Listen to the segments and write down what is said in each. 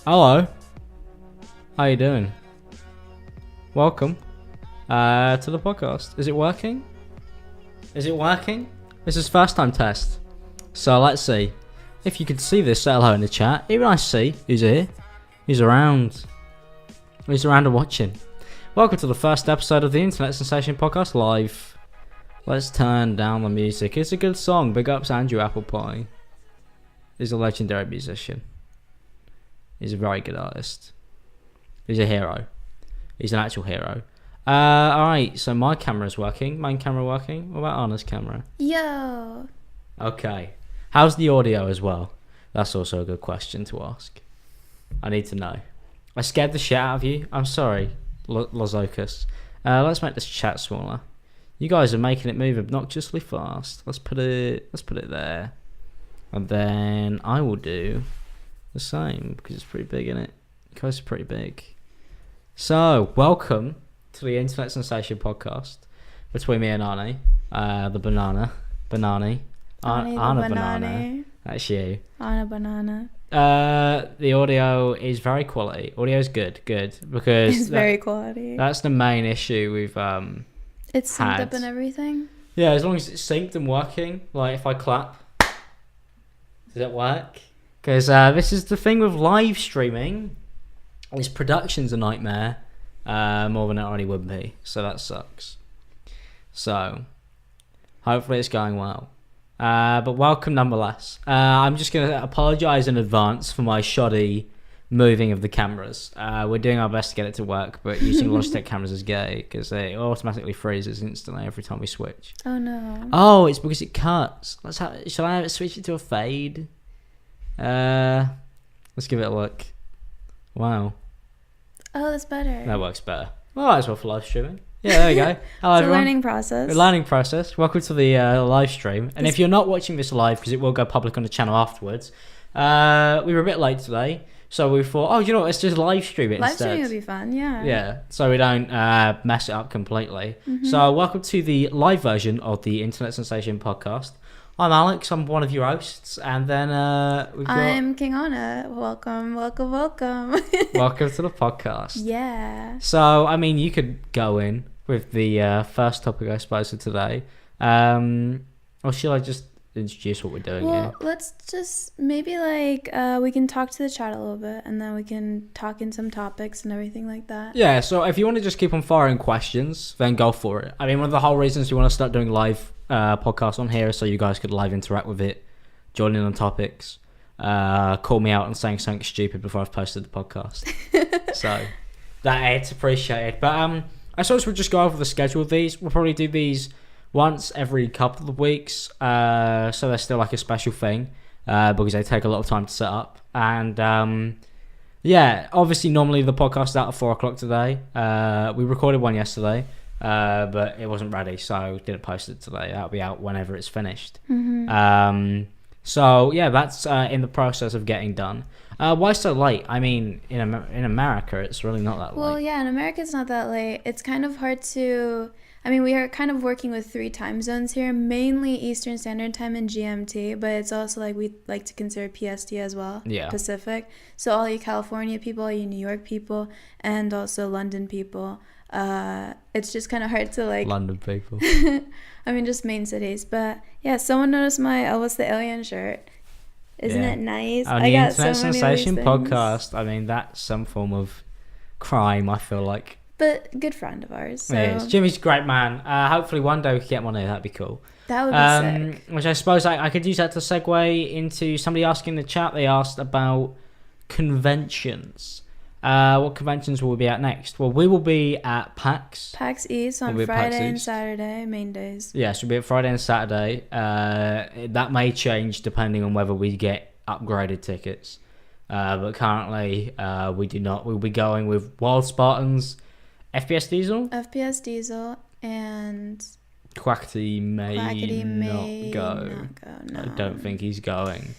Hello. How you doing? Welcome to the podcast. Is it working? Is it working? This is first time test. So let's see. If you can see this, say hello in the chat. Even I see who's here. Who's around. Who's around and watching. Welcome to the first episode of the Internet Sensation Podcast Live. Let's turn down the music. It's a good song. Big ups Andrew Applepie. He's a legendary musician. He's a very good artist. He's a hero. He's an actual hero. Alright, so my camera's working. Main camera working. What about Anna's camera? Yo. Okay. How's the audio as well? That's also a good question to ask. I need to know. I scared the shit out of you. I'm sorry, Lozocus. Let's make this chat smaller. You guys are making it move obnoxiously fast. Let's put it there. And then I will do the same because it's pretty big, isn't it? You guys are pretty big. So, welcome to the Internet Sensation Podcast between me and Arnie, the banana, Banani, Anna Banana. That's you. Anna Banana. The audio is very quality. Audio is good because It's very quality. That's the main issue we've It's synced had. up and everything. Yeah, as long as it's synced and working. Like if I clap, does it work? Because this is the thing with live streaming. This production's a nightmare, more than it already would be. So that sucks. So, hopefully it's going well. But welcome nonetheless. I'm just going to apologise in advance for my shoddy moving of the cameras. We're doing our best to get it to work, but using Logitech cameras is gay because it automatically freezes instantly every time we switch. Oh no. Oh, it's because it cuts. Shall I switch it to a fade? Let's give it a look. Wow. Oh, that's better. That works better. Well, might as well for live streaming. Yeah, there we go. Hello, It's a everyone. learning process. A learning process. Welcome to the live stream. And if you're not watching this live, because it will go public on the channel afterwards, we were a bit late today, so we thought, oh, you know what, let's just live stream it Live instead. streaming would be fun, yeah. Yeah, so we don't mess it up completely. So welcome to the live version of the Internet Sensation Podcast. I'm Alex, I'm one of your hosts, and then we've got... I'm King Anna. Welcome. welcome to the podcast. Yeah. So, I mean, you could go in with the first topic, I suppose, for today. Or shall I just introduce what we're doing Well, here? let's just maybe we can talk to the chat a little bit and then we can talk in some topics and everything like that. Yeah, so if you want to just keep on firing questions, then go for it. I mean, one of the whole reasons we want to start doing live podcasts on here is so you guys could live interact with it, join in on topics, call me out on saying something stupid before I've posted the podcast. So, it's appreciated. But I suppose we'll just go over the schedule of these. We'll probably do these once every couple of weeks, so they're still like a special thing, because they take a lot of time to set up. And yeah, obviously normally the podcast is out at 4 o'clock today. We recorded one yesterday, but it wasn't ready, so didn't post it today. That'll be out whenever it's finished. So yeah, that's in the process of getting done. Why so late? I mean, in America, it's really not that late. Well, yeah, in America it's not that late. It's kind of hard to... I mean, we are kind of working with 3 time zones here, mainly Eastern Standard Time and GMT, but it's also like we like to consider PST as well, Yeah. Pacific. So all you California people, all you New York people, and also London people, it's just kind of hard to like... London people. I mean, just main cities. But yeah, someone noticed my Elvis the Alien shirt. Isn't Yeah. it nice? On the Internet Sensation Podcast, I mean, that's some form of crime, I feel like. But good friend of ours. So It is. Jimmy's a great man. Hopefully one day we can get one here. That'd be cool. that would be sick. Which I suppose I could use that to segue into somebody asking in the chat. They asked about conventions. What conventions will we be at next? Well, we will be at PAX. PAX East on We'll be at PAX Friday and East. Saturday, main days. Yes, we'll be at Friday and Saturday. That may change depending on whether we get upgraded tickets. But currently, we do not. We'll be going with Wild Spartans, FPS Diesel. FPS Diesel and Quackity may Quackity may not go. not go, no. I don't think he's going.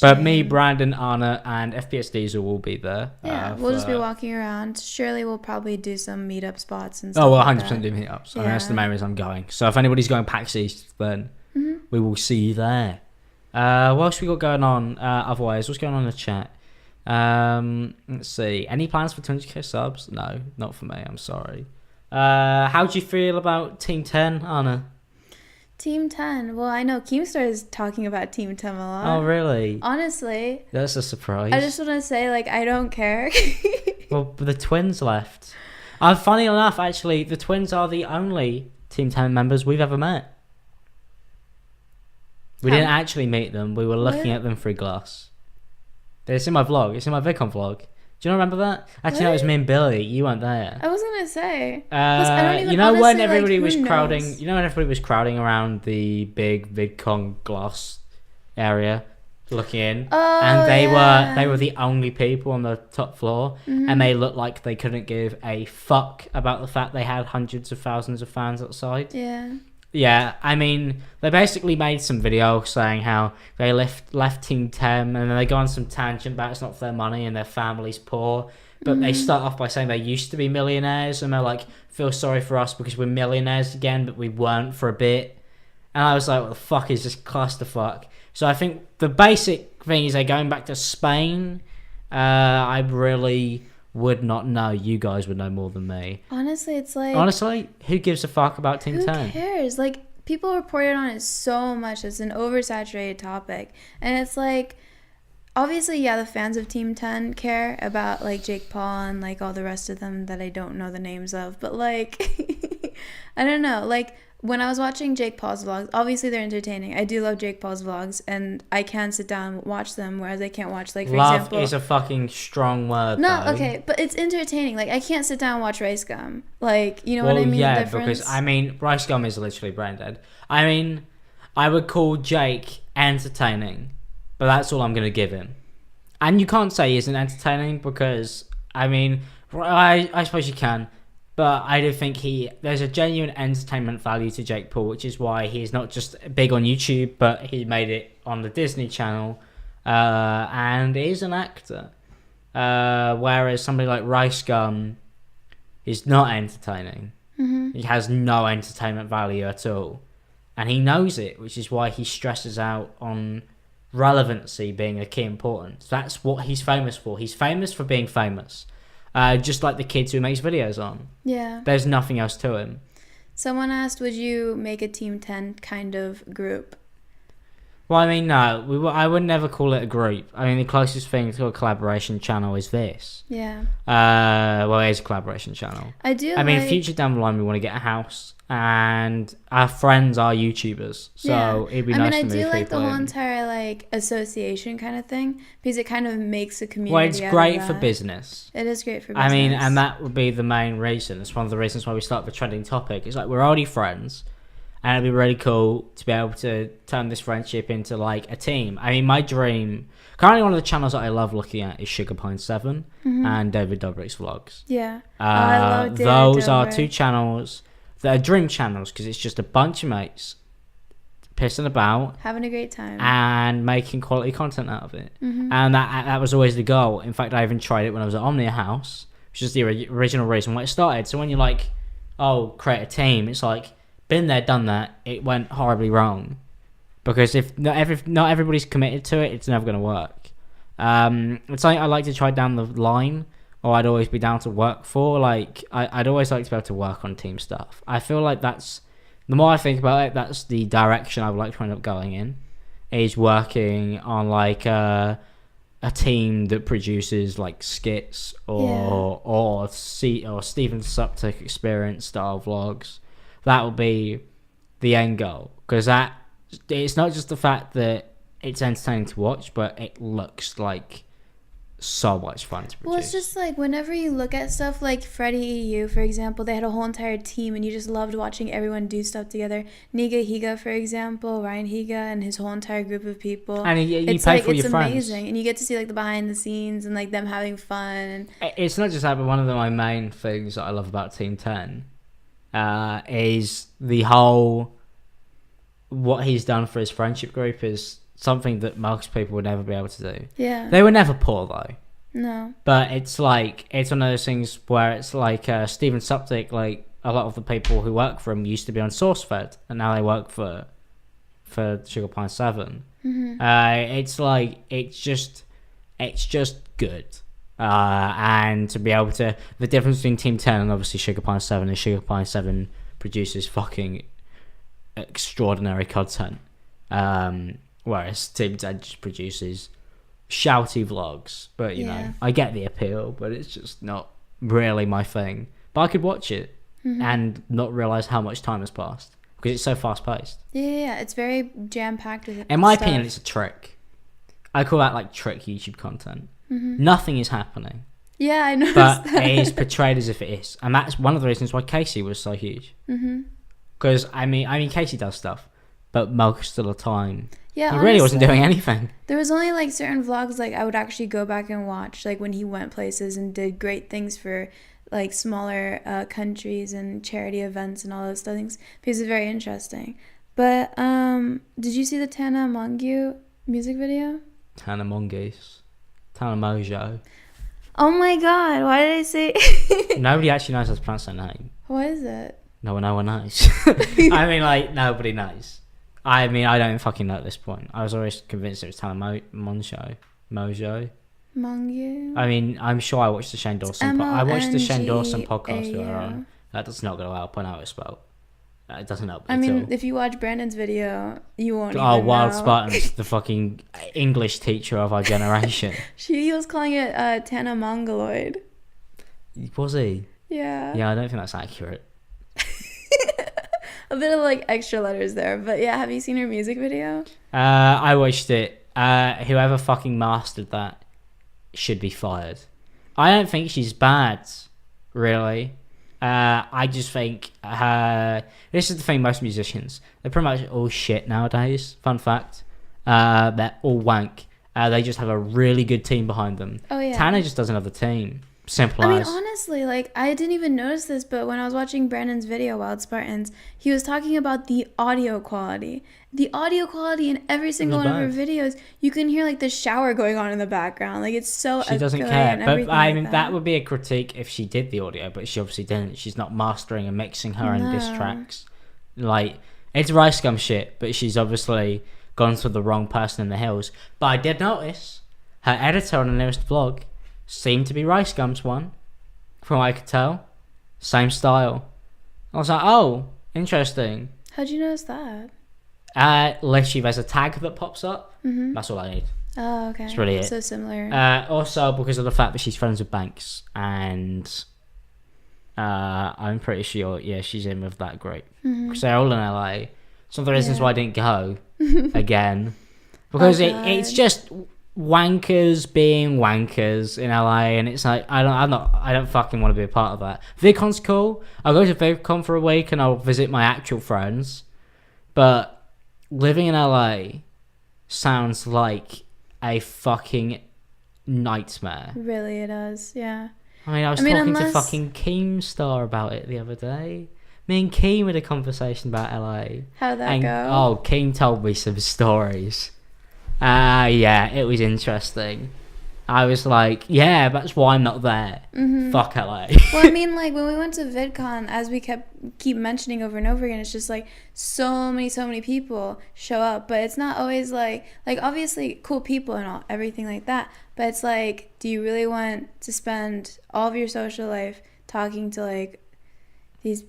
But me, Brandon, Anna, and FPS Diesel will be there. Yeah, we'll just be walking around. Surely we'll probably do some meetup spots and stuff. Oh, well, like 100% that. do meetups. I mean, that's the Yeah. main reason I'm going. So if anybody's going PAX East, then we will see you there. What else we got going on otherwise? What's going on in the chat? Let's see. Any plans for 200k subs? No, not for me. I'm sorry. How do you feel about Team 10, Anna? Team 10. Well, I know Keemstar is talking about Team 10 a lot. Oh, really? Honestly. That's a surprise. I just want to say, like, I don't care. Well, the twins left. Funny enough, actually, the twins are the only Team 10 members we've ever met. We didn't actually meet them. We were looking at them through glass. It's in my vlog. It's in my VidCon vlog. Do you not remember that? Actually, no, it was me and Billy. You weren't there. I was gonna say. I don't even, you know honestly, when everybody like, was who crowding. knows? You know when everybody was crowding around the big VidCon glass area, looking in, Oh, and they yeah. were the only people on the top floor, and they looked like they couldn't give a fuck about the fact they had hundreds of thousands of fans outside. Yeah. Yeah, I mean, they basically made some video saying how they left Team 10 and then they go on some tangent about it's not for their money and their family's poor. But they start off by saying they used to be millionaires and they're like, feel sorry for us because we're millionaires again, but we weren't for a bit. And I was like, what the fuck is this clusterfuck? So I think the basic thing is they're going back to Spain. I really would not know. You guys would know more than me. Honestly, it's like... Honestly, who gives a fuck about Team Who 10? cares? Like, people reported on it so much. It's an oversaturated topic. And it's like, obviously, yeah, the fans of Team 10 care about, like, Jake Paul and, like, all the rest of them that I don't know the names of. But, like, I don't know. Like, when I was watching Jake Paul's vlogs, obviously they're entertaining. I do love Jake Paul's vlogs, and I can sit down and watch them, whereas I can't watch, like, for Love example... is a fucking strong word, No, though. okay, but it's entertaining. Like, I can't sit down and watch Rice Gum. Like, you know Well, what I mean? yeah, The difference? because, I mean, Rice Gum is literally brain dead. I mean, I would call Jake entertaining, but that's all I'm going to give him. And you can't say he isn't entertaining because, I mean, I suppose you can, but I do think there's a genuine entertainment value to Jake Paul, which is why he's not just big on YouTube, but he made it on the Disney Channel, and is an actor. Whereas somebody like Rice Gum is not entertaining. Mm-hmm. He has no entertainment value at all. And he knows it, which is why he stresses out on relevancy being a key importance. That's what he's famous for. He's famous for being famous. Just like the kids who makes videos on. Yeah. There's nothing else to him. Someone asked, would you make a Team 10 kind of group? Well, I mean, no. I would never call it a group. I mean, the closest thing to a collaboration channel is this. Yeah. Well, it is a collaboration channel. I do I mean, like... future down the line, we want to get a house. And our friends are YouTubers. So it'd be nice to move I do like people the whole in. entire, like, association kind of thing. Because it kind of makes a community Well, it's out of great for that. business. It is great for business. I mean, and that would be the main reason. It's one of the reasons why we start the trending topic. It's like we're already friends, and it'd be really cool to be able to turn this friendship into like a team. I mean, my dream. Currently, one of the channels that I love looking at is Sugar Pine 7 and David Dobrik's vlogs. Yeah. I love David Those are Dobrik. two channels that are dream channels because it's just a bunch of mates pissing about Having a great time. and making quality content out of it. And that was always the goal. In fact, I even tried it when I was at Omnia House, which is the original reason why it started. So when you're like, oh, create a team, it's like, been there, done that. It went horribly wrong. Because if not everybody's committed to it, it's never going to work. It's something I like to try down the line, or I'd always be down to work for. Like, I'd always like to be able to work on team stuff. I feel like that's, the more I think about it, that's the direction I would like to end up going in, is working on like a team that produces like skits or Steven Suptic experience style vlogs. That would be the end goal, because that it's not just the fact that it's entertaining to watch, but it looks like so much fun to produce. Well, it's just like whenever you look at stuff like Freddie EU, for example, they had a whole entire team and you just loved watching everyone do stuff together. Niga Higa, for example, Ryan Higa and his whole entire group of people. And you it's pay like, for it's your friends. amazing. And you get to see like the behind the scenes and like them having fun. It's not just that, but one of my main things that I love about Team 10 is the whole, what he's done for his friendship group is something that most people would never be able to do. Yeah. They were never poor though. No. But it's like, it's one of those things where it's like Steven Suptic, like a lot of the people who work for him used to be on SourceFed and now they work for Sugar Pine 7. It's like, it's It's just good. And to be able to, the difference between Team 10 and obviously Sugar Pie 7 is Sugar Pie 7 produces fucking extraordinary content, whereas Team 10 just produces shouty vlogs. But you know, I get the appeal, but it's just not really my thing. But I could watch it and not realize how much time has passed because it's so fast paced. Yeah, it's very jam packed with. In my opinion, it's a trick. I call that like trick YouTube content. Nothing is happening. Yeah, I know. But it is portrayed as if it is, and that's one of the reasons why Casey was so huge. Because I mean, Casey does stuff, but most of the time, he really wasn't doing anything. There was only like certain vlogs like I would actually go back and watch, like when he went places and did great things for like smaller countries and charity events and all those things, because it's very interesting. But did you see the Tana Mongeau music video? Tana Mongeau. Tana Mojo. Oh my god, why did I say Nobody actually knows how to pronounce her name. What is it? No one knows. I mean, like, nobody knows. I mean, I don't fucking know at this point. I was always convinced it was Tana Mojo. Mongeau? I mean, I'm sure I watched the Shane Dawson I watched the Shane Dawson podcast with her on. That does not go to help. I know it's spelled. It doesn't help. I mean, if you watch Brandon's video, you won't even Wild know. Spartans, the fucking English teacher of our generation. He was calling it Tana Mongoloid. Was he? Yeah. Yeah, I don't think that's accurate. A bit of like extra letters there, but yeah, have you seen her music video? I watched it. Whoever fucking mastered that should be fired. I don't think she's bad, really. I just think this is the thing, most musicians, they're pretty much all shit nowadays. Fun fact. They're all wank. They just have a really good team behind them. Oh yeah. Tana just doesn't have the team. Simple I mean, as. honestly, like, I didn't even notice this, but when I was watching Brandon's video, Wild Spartans, he was talking about the audio quality. The audio quality in every single one of her videos, you can hear, like, the shower going on in the background. Like, it's so She doesn't care. But, I mean, that would be a critique if she did the audio, but she obviously didn't. She's not mastering and mixing her own diss tracks. Like, it's Rice Gum shit, but she's obviously gone to the wrong person in the hills. But I did notice her editor on the newest vlog seemed to be Rice Gum's one, from what I could tell. Same style. I was like, oh, interesting. How'd you notice that? Literally, there's a tag that pops up. That's all I need. Oh, okay. That's really it. So similar. Also, because of the fact that she's friends with Banks, and I'm pretty sure, yeah, she's in with that group. Because they're all in LA. Some of the reasons why I didn't go again. Because it's just wankers being wankers in LA, and it's like I don't fucking want to be a part of that. VidCon's cool. I'll go to VidCon for a week and I'll visit my actual friends, but living in LA sounds like a fucking nightmare. Really, it does. Yeah. I mean, I was talking to fucking Keemstar about it the other day. Me and Keem had a conversation about LA. How'd that go? Oh, Keem told me some stories. Yeah, it was interesting. I was like, yeah, that's why I'm not there. Fuck LA. Well, I mean, like, when we went to VidCon, as we keep mentioning over and over again, it's just like so many people show up, but it's not always like obviously cool people and all, everything like that, but it's like, do you really want to spend all of your social life talking to like these?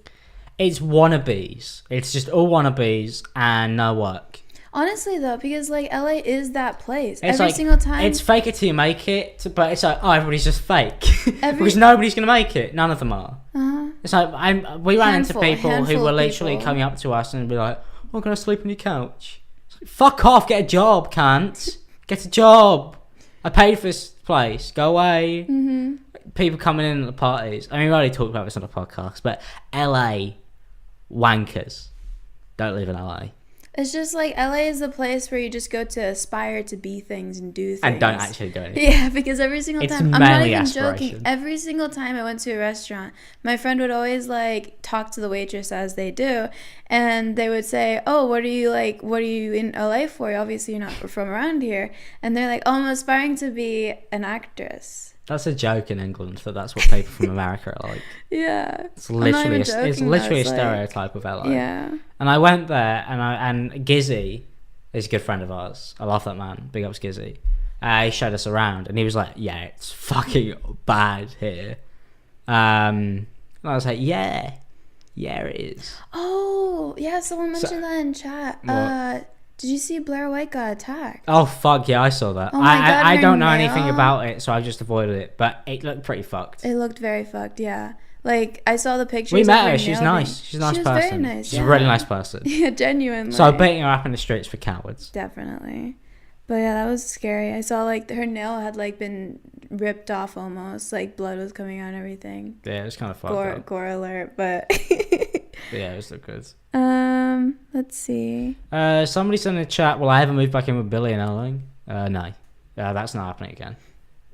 It's wannabes. It's just all wannabes and no work. Honestly, though, because, like, LA is that place. It's every like, single time. It's fake it till you make it, but it's like, oh, everybody's just fake. Because nobody's going to make it. None of them are. It's like, we ran into people who were literally coming up to us and be like, oh, can I sleep on your couch? Like, fuck off, get a job, cunt. Get a job. I paid for this place. Go away. People coming in at the parties. I mean, we already talked about this on the podcast, but LA wankers don't live in LA. It's just like LA is the place where you just go to aspire to be things and do things. And don't actually do anything. Yeah, because every single time, I'm not even joking, every single time I went to a restaurant, my friend would always like talk to the waitress as they do, and they would say, oh, what are you in LA for? Obviously you're not from around here. And they're like, oh, I'm aspiring to be an actress. That's a joke in England, but that's what people from America are like. Yeah. It's literally a stereotype of LA. Yeah. And I went there, and Gizzy is a good friend of ours. I love that man. Big ups Gizzy. he showed us around, and he was like, "Yeah, it's fucking bad here." And I was like, "Yeah, it is." Oh, yeah, someone mentioned that in chat. What? Did you see Blair White got attacked? Oh fuck yeah, I saw that. Oh my God, I her don't know nail. anything about it, so I just avoided it. But it looked pretty fucked. It looked very fucked, yeah. Like, I saw the pictures. We of met her. her She's nail nice. being- She's a nice she was person. very nice. She's yeah. a really nice person. Yeah, genuinely. So beating her up in the streets for cowards. Definitely. But yeah, that was scary. I saw like her nail had like been ripped off almost. Like blood was coming out and everything. Yeah, it was kind of fucked up. Gore alert, but Yeah, it was look good. let's see. Somebody said in the chat, "Will I ever move back in with Billy and Erling?" No. That's not happening again.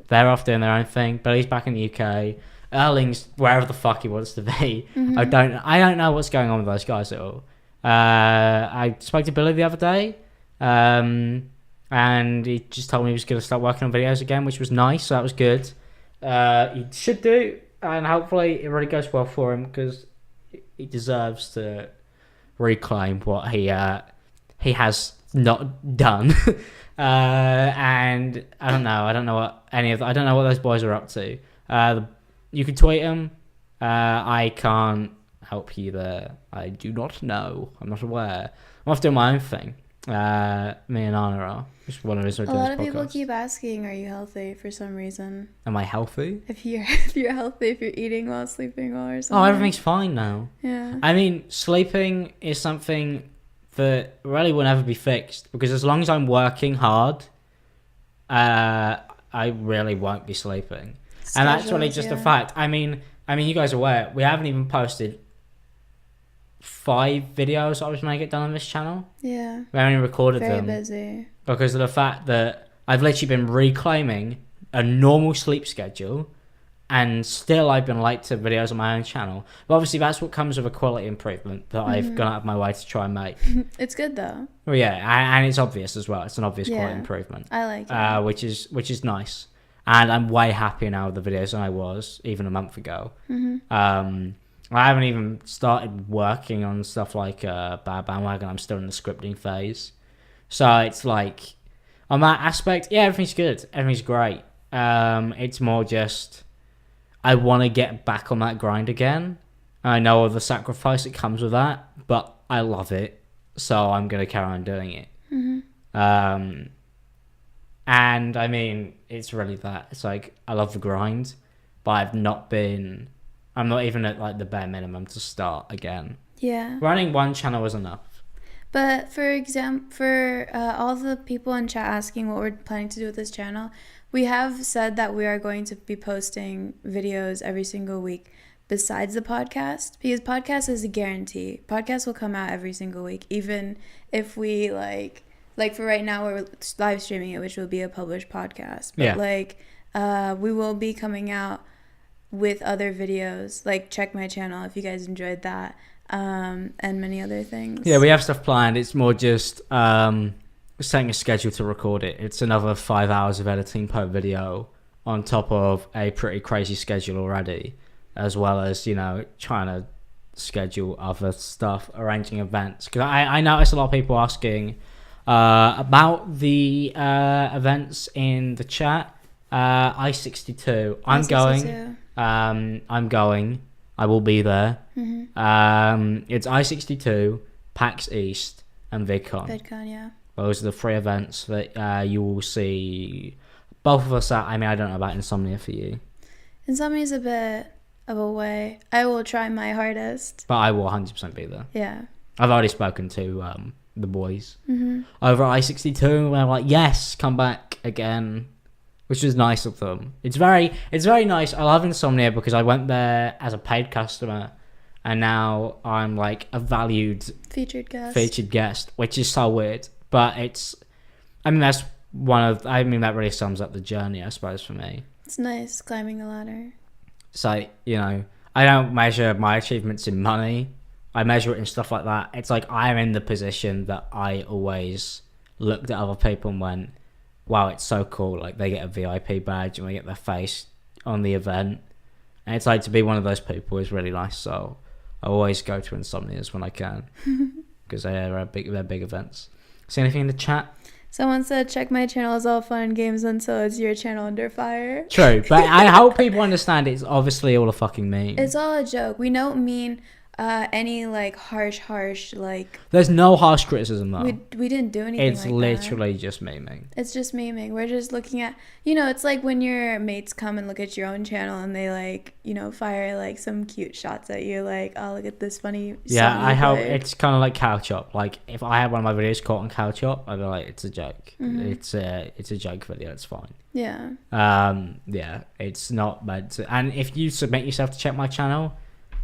They're off doing their own thing. Billy's back in the UK. Erling's wherever the fuck he wants to be. Mm-hmm. I don't know what's going on with those guys at all. I spoke to Billy the other day, and he just told me he was going to start working on videos again, which was nice. So that was good. He should do, and hopefully it really goes well for him because he deserves to reclaim what he has not done. And I don't know what I don't know what those boys are up to. You can tweet them. I can't help you there. I do not know. I'm not aware. I'm off doing my own thing. Me and Anna are. Just one of us are A doing lot this of people podcast. keep asking, "Are you healthy?" For some reason. Am I healthy? If you're healthy, if you're eating well, sleeping well, or something. Oh, everything's fine now. Yeah. I mean, sleeping is something that really will never be fixed because as long as I'm working hard, I really won't be sleeping. And that's really just a fact. I mean, you guys are aware we haven't even posted 5 videos I was going to get done on this channel. Yeah. We haven't even recorded Very them busy. because of the fact that I've literally been reclaiming a normal sleep schedule, and still I've been late to videos on my own channel. But obviously that's what comes with a quality improvement that I've gone out of my way to try and make. It's good though. Well, yeah, and it's obvious as well. It's an obvious quality improvement. I like it. Which is nice. And I'm way happier now with the videos than I was even a month ago. I haven't even started working on stuff like Bad Bandwagon. I'm still in the scripting phase. So it's like, on that aspect, yeah, everything's good. Everything's great. It's more just, I want to get back on that grind again. I know all the sacrifice that comes with that, but I love it. So I'm going to carry on doing it. And I mean, it's really that. It's like, I love the grind, but I'm not even at like the bare minimum to start again. Yeah. Running one channel is enough. But for all the people in chat asking what we're planning to do with this channel, we have said that we are going to be posting videos every single week besides the podcast, because podcast is a guarantee. Podcast will come out every single week, even if we like for right now we're live streaming it, which will be a published podcast. But we will be coming out with other videos. Like, check my channel if you guys enjoyed that, and many other things. Yeah, we have stuff planned. It's more just setting a schedule to record it. It's another 5 hours of editing per video on top of a pretty crazy schedule already, as well as, trying to schedule other stuff, arranging events. Because I noticed a lot of people asking about the events in the chat. I62. I'm going. I'm going. I will be there. It's I62, PAX East, and VidCon. VidCon, yeah. Those are the 3 events that you will see both of us at. I mean, I don't know about Insomnia for you. Insomnia's a bit of a way. I will try my hardest. But I will 100% be there. Yeah. I've already spoken to the boys over at I62, and they're like, yes, come back again, which was nice of them. It's very nice. I love Insomnia because I went there as a paid customer, and now I'm like a valued featured guest, which is so weird. But that really sums up the journey, I suppose, for me. It's nice climbing the ladder. So, I don't measure my achievements in money. I measure it in stuff like that. It's like I am in the position that I always looked at other people and went, wow, it's so cool. Like, they get a VIP badge and they get their face on the event. And it's like, to be one of those people is really nice. So I always go to Insomnias when I can because they're big events. See anything in the chat? Someone said, check my channel is all fun and games until it's your channel under fire. True, but I hope people understand it's obviously all a fucking meme. It's all a joke. We don't mean any like harsh like. There's no harsh criticism though. We didn't do anything. It's like literally that. just memeing. It's just memeing. We're just looking at, it's like when your mates come and look at your own channel and they like, fire like some cute shots at you, like, oh, look at this funny. Yeah, I hope played. it's kind of like Cow Chop. Like if I had one of my videos caught on Cow Chop, I'd be like, it's a joke. It's a joke video. It's fine. Yeah. Yeah, it's not meant to. And if you submit yourself to check my channel,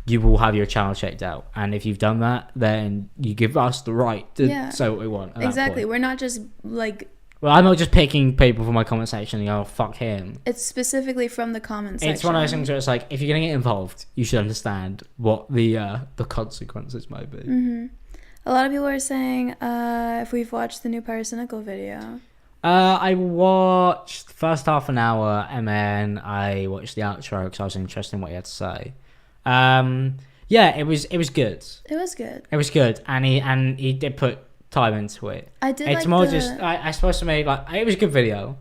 you will have your channel checked out, and if you've done that, then you give us the right to say what we want. Exactly. We're not just like. Well, I'm not just picking people from my comment section and go, oh, fuck him. It's specifically from the comment section. It's one of those things where it's like, if you're gonna get involved, you should understand what the consequences might be. A lot of people are saying if we've watched the new Pyrocynical video. I watched the first half an hour, and then I watched the outro because I was interested in what he had to say. Yeah, it was good. It was good. It was good, and he did put time into it. I did. It's like more just I suppose to me, like, it was a good video.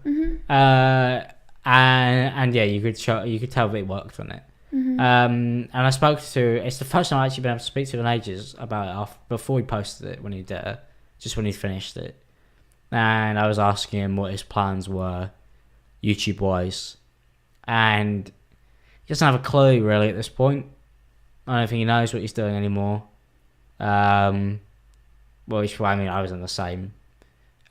And yeah, you could tell that it worked on it. And I spoke to. It's the first time I've actually been able to speak to him in ages about it before he posted it, when he did it, just when he finished it. And I was asking him what his plans were, YouTube wise, and he doesn't have a clue really at this point. I don't think he knows what he's doing anymore. Well, I mean, I was in the same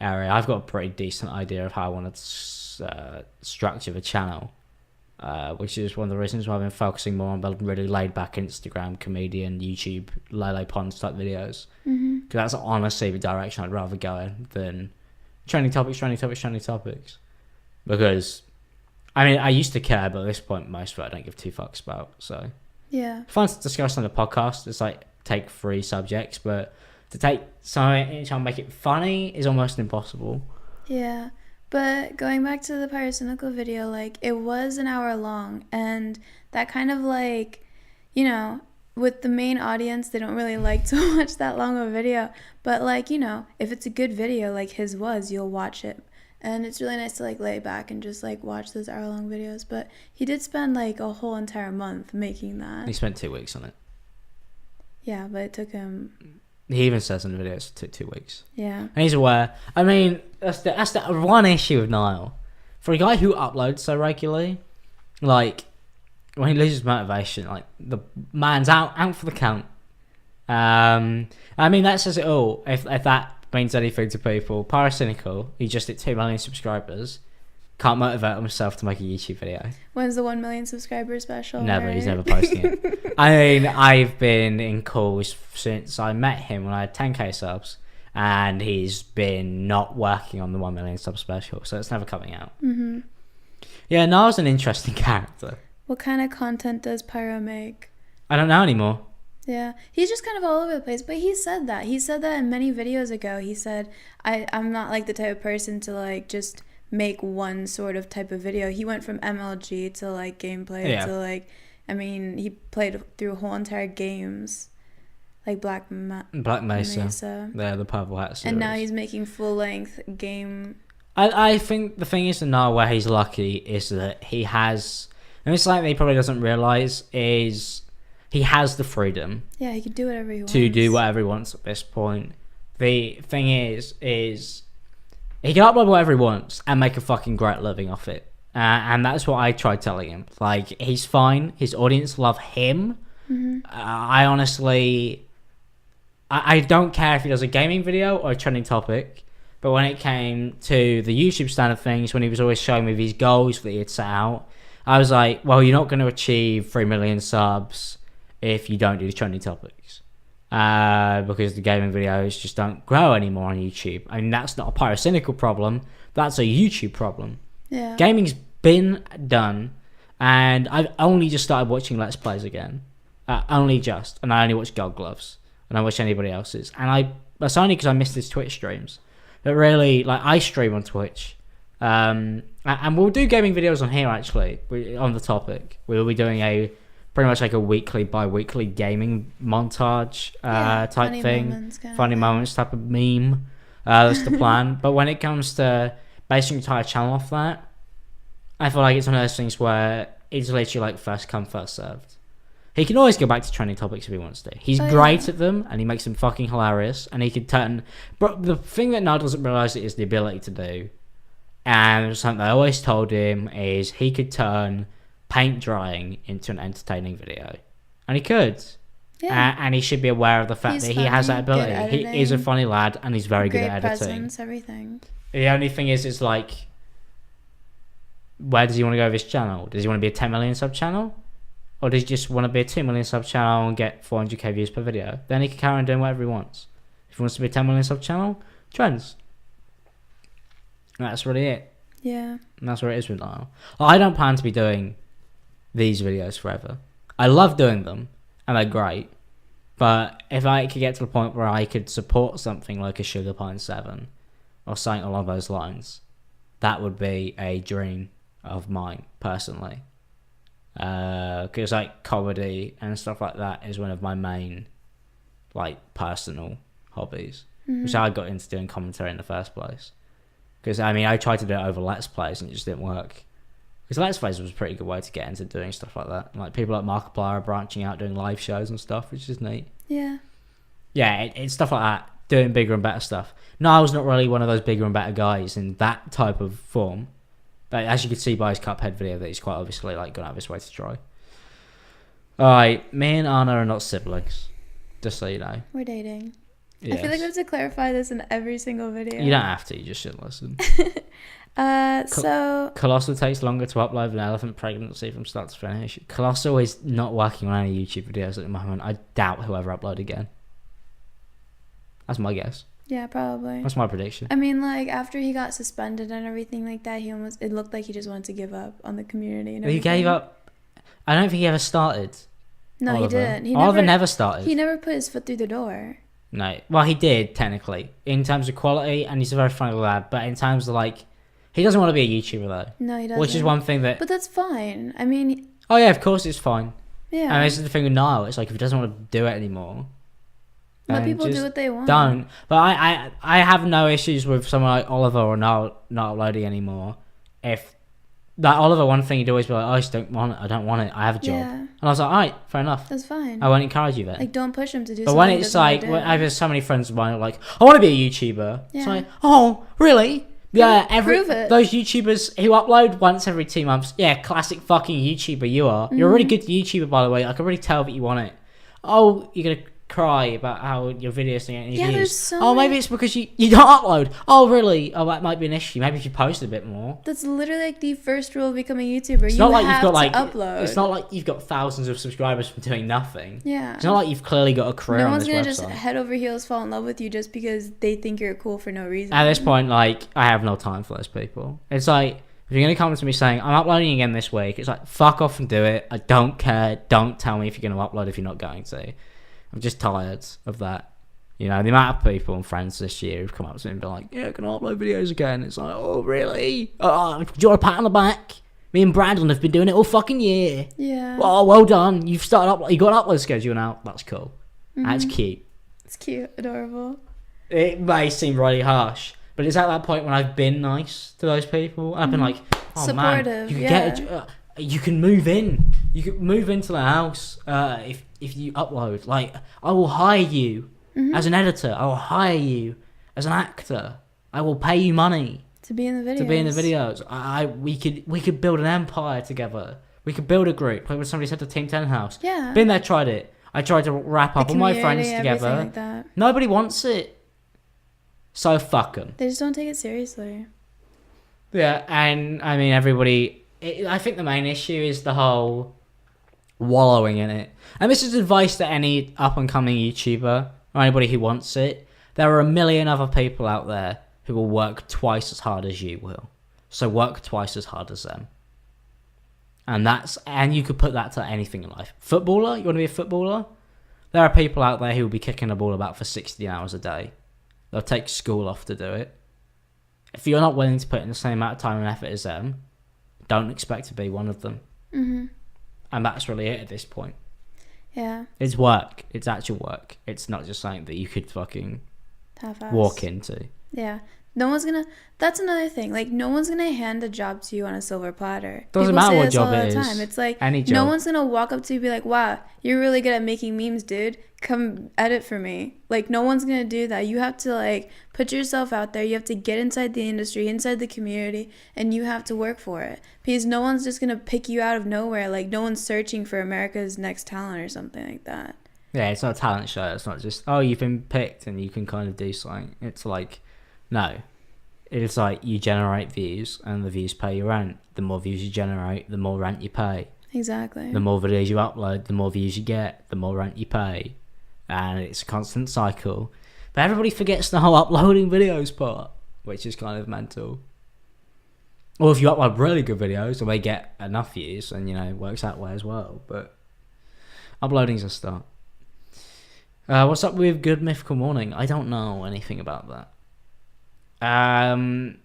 area. I've got a pretty decent idea of how I want to structure the channel, which is one of the reasons why I've been focusing more on building really laid back Instagram, comedian, YouTube, Lele Pons type videos. Because that's honestly the direction I'd rather go in than trending topics. Because, I mean, I used to care, but at this point, most of it I don't give two fucks about. So, yeah, fun to discuss on the podcast. It's like take 3 subjects, but to take something and try and make it funny is almost impossible. Yeah, but going back to the Pyrocynical video, like, it was an hour long, and that kind of like, with the main audience, they don't really like to watch that long of a video. But like, if it's a good video like his was, you'll watch it. And it's really nice to like lay back and just like watch those hour-long videos. But he did spend like a whole entire month making that. He spent 2 weeks on it. Yeah, but it took him. He even says in the videos it took 2 weeks. Yeah. And he's aware. I mean, that's the one issue with Niall. For a guy who uploads so regularly, like, when he loses motivation, like, the man's out for the count. I mean, that says it all. If that means anything to people, Pyrocynical, he just hit 2 million subscribers, can't motivate himself to make a YouTube video. When's the 1 million subscriber special? Never. Right? He's never posting it. I mean, I've been in calls since I met him when I had 10k subs, and he's been not working on the 1 million sub special, so it's never coming out. Yeah, Niall's an interesting character. What kind of content does Pyro make? I don't know anymore. Yeah, he's just kind of all over the place, but he said that in many videos ago. He said, I'm not like the type of person to like just make one sort of type of video. He went from MLG to like gameplay to like, I mean, he played through whole entire games like Black Mesa. They're the Purple Hat series. And now he's making full-length game. I think the thing is, now where he's lucky is that he has, and it's like he probably doesn't realise, is he has the freedom. Yeah, he can do whatever he wants. To do whatever he wants at this point. The thing is he can upload whatever he wants and make a fucking great living off it. And that's what I tried telling him. Like, he's fine. His audience love him. I honestly, I don't care if he does a gaming video or a trending topic. But when it came to the YouTube stand of things, when he was always showing me these goals that he had set out, I was like, well, you're not going to achieve 3 million subs if you don't do the trending topics, because the gaming videos just don't grow anymore on YouTube. I mean, that's not a Pyrocynical problem, that's a YouTube problem. Yeah. Gaming's been done, and I've only just started watching Let's Plays again. And I only watch Gold Gloves, and I watch anybody else's. And that's only because I missed his Twitch streams. But really, like, I stream on Twitch. And we'll do gaming videos on here, actually, on the topic. We'll be doing pretty much like a bi-weekly gaming montage type thing. Funny moments type of meme. That's the plan. But when it comes to basing your entire channel off that, I feel like it's one of those things where it's literally like first come, first served. He can always go back to trending topics if he wants to. He's great at them, and he makes them fucking hilarious, and he could turn... But the thing that Niall doesn't realise is the ability to do, and something I always told him, is he could turn paint drying into an entertaining video. And he could. Yeah. And he should be aware of the fact He's that he has that funny, good ability. He is a editing, funny lad, and he's very good great at editing. presence, everything. The only thing is like... Where does he want to go with his channel? Does he want to be a 10 million sub channel? Or does he just want to be a 2 million sub channel and get 400k views per video? Then he can carry on doing whatever he wants. If he wants to be a 10 million sub channel, trends. And that's really it. Yeah. And that's where it is with Niall. I don't plan to be doing these videos forever. I love doing them, and they're great. But if I could get to the point where I could support something like a Sugar Pine 7, or something along those lines, that would be a dream of mine, personally. Because like comedy and stuff like that is one of my main like personal hobbies, which I got into doing commentary in the first place. Because I mean, I tried to do it over Let's Plays and it just didn't work. Because Let's Plays was a pretty good way to get into doing stuff like that. Like people like Markiplier are branching out doing live shows and stuff, which is neat. Yeah. Yeah, it's stuff like that, doing bigger and better stuff. Niall's not really one of those bigger and better guys in that type of form. But as you can see by his Cuphead video, that he's quite obviously like gone out of his way to try. Alright, me and Anna are not siblings. Just so you know. We're dating. Yes. I feel like we have to clarify this in every single video. You don't have to, you just should listen. So... Colossal takes longer to upload an elephant pregnancy from start to finish. Colossal is not working on any YouTube videos at the moment. I doubt he'll ever upload again. That's my guess. Yeah, probably. That's my prediction. I mean, like, after he got suspended and everything like that, it looked like he just wanted to give up on the community and everything. He gave up. I don't think he ever started. No, Oliver. he didn't. Oliver never started. He never put his foot through the door. No. Well, he did, technically. In terms of quality, and he's a very funny lad, but in terms of, like... He doesn't want to be a YouTuber, though. No, he doesn't. Which is one thing that... But that's fine. I mean... Oh, yeah, of course it's fine. Yeah. And this is the thing with Niall. It's like, if he doesn't want to do it anymore... Let people do what they want. Don't. But I have no issues with someone like Oliver or not uploading anymore. If... That Oliver, one thing he'd always be like, I just don't want it. I don't want it. I have a job. Yeah. And I was like, alright, fair enough. That's fine. I won't encourage you then. Like, don't push him to do but something. when he it's doesn't wanna like, do. I have so many friends of mine who are like, I want to be a YouTuber. Yeah. It's like, oh, really? Yeah, Prove it. those YouTubers who upload once every 2 months. Yeah, classic fucking YouTuber you are. You're a really good YouTuber, by the way. I can really tell that you want it. Oh, you're gonna cry about how your videos don't get any views. There's so oh, many... maybe it's because you don't upload. Oh, really? Oh, that might be an issue. Maybe if you post a bit more. That's literally like the first rule of becoming a YouTuber. It's You not like have you've got to like upload. It's not like you've got thousands of subscribers from doing nothing. Yeah. It's not like you've clearly got a career No on one's this gonna website. just head over heels fall in love with you just because they think you're cool for no reason. At this point, like, I have no time for those people. It's like, if you're going to come to me saying, I'm uploading again this week, it's like, fuck off and do it. I don't care. Don't tell me if you're going to upload if you're not going to. I'm just tired of that. You know, the amount of people and friends this year who've come up to me and been like, yeah, can I upload videos again? It's like, oh, really? Do you want a pat on the back? Me and Brandon have been doing it all fucking year. Yeah. Oh, well done. You've started you got an upload schedule now. That's cool. That's cute. It's cute. Adorable. It may seem really harsh, but it's at that point when I've been nice to those people. I've been like, oh Supportive, man, you can yeah. get you can move in. You can move into the house if you upload. Like, I will hire you as an editor. I will hire you as an actor. I will pay you money To be in the videos. We could build an empire together. We could build a group. Like when somebody said the Team 10 house. Yeah. Been there, tried it. I tried to wrap up all my friends Community, together. everything like that. Nobody wants it. So fuck 'em. They just don't take it seriously. Yeah, and I mean, I think the main issue is the whole wallowing in it. And this is advice to any up and coming YouTuber or anybody who wants it. There are a million other people out there who will work twice as hard as you will. So work twice as hard as them. And you could put that to anything in life. Footballer? You want to be a footballer? There are people out there who will be kicking a ball about for 60 hours a day. They'll take school off to do it. If you're not willing to put in the same amount of time and effort as them, don't expect to be one of them. Mm-hmm. And that's really it at this point. Yeah. It's work. It's actual work. It's not just something that you could fucking Half-assed. walk into. Yeah. No one's gonna. That's another thing. Like, no one's gonna hand a job to you on a silver platter. Doesn't People matter say what this job all it the is. time. It's like Any job. no one's gonna walk up to you and be like, "Wow, you're really good at making memes, dude. Come edit for me." Like, no one's gonna do that. You have to like put yourself out there. You have to get inside the industry, inside the community, and you have to work for it. Because no one's just gonna pick you out of nowhere. Like, no one's searching for America's Next Talent or something like that. Yeah, it's not a talent show. It's not just, oh, you've been picked and you can kind of do something. It's like, no. It's like you generate views and the views pay your rent. The more views you generate, the more rent you pay. Exactly. The more videos you upload, the more views you get, the more rent you pay. And it's a constant cycle. But everybody forgets the whole uploading videos part, which is kind of mental. Or if you upload really good videos and they get enough views, and it works that way as well. But uploading's a start. What's up with Good Mythical Morning? I don't know anything about that. I'm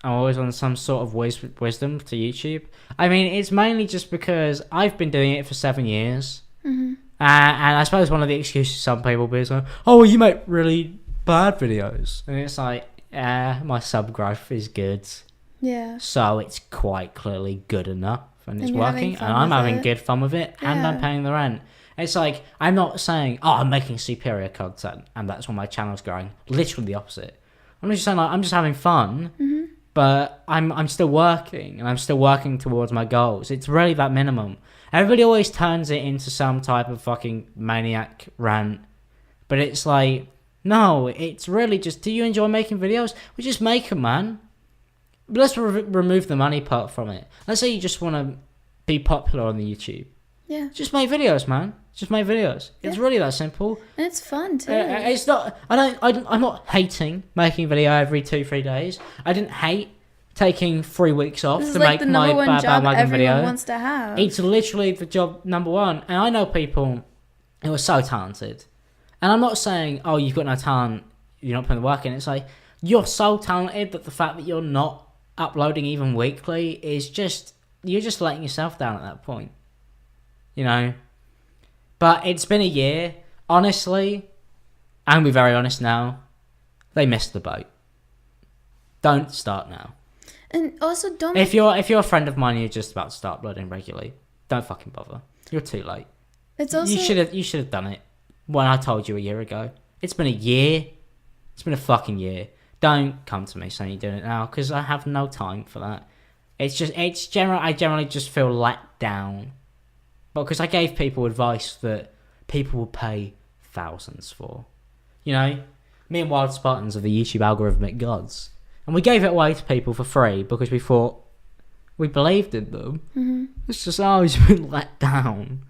always on some sort of wisdom to YouTube. I mean, it's mainly just because I've been doing it for 7 years. Mm-hmm. And I suppose one of the excuses some people be is like, oh, well, you make really bad videos. And it's like, my sub growth is good. Yeah. So it's quite clearly good enough. And it's And you're having working. fun And I'm with having it. good fun with it. And Yeah. I'm paying the rent. It's like, I'm not saying, oh, I'm making superior content. And that's why my channel's growing. Literally the opposite. I'm just saying, like, I'm just having fun. Mm-hmm. But I'm still working. And I'm still working towards my goals. It's really that minimum. Everybody always turns it into some type of fucking maniac rant. But it's like, no, it's really just, do you enjoy making videos? Well, just make them, man. But let's remove the money part from it. Let's say you just want to be popular on the YouTube. Yeah. Just make videos, man. Just make videos. It's Yeah. really that simple. And it's fun too. It's not. I'm not hating making a video every 2-3 days. I didn't hate taking 3 weeks off This is to like make the my number one bad job bandwagon everyone video. wants to have. It's literally the job number one. And I know people who are so talented. And I'm not saying, oh, you've got no talent, you're not putting the work in. It's like, you're so talented that the fact that you're not uploading even weekly is just, you're just letting yourself down at that point. But it's been a year. Honestly, I'm going to be very honest now, they missed the boat. Don't start now. And also, don't. If you're a friend of mine and you're just about to start uploading regularly, don't fucking bother. You're too late. It's also. You should have done it when I told you a year ago. It's been a year. It's been a fucking year. Don't come to me saying you're doing it now, because I have no time for that. I generally just feel let down. Because I gave people advice that people will pay thousands for. Me and Wild Spartans are the YouTube algorithmic gods. And we gave it away to people for free because we thought we believed in them. Mm-hmm. It's just always been let down.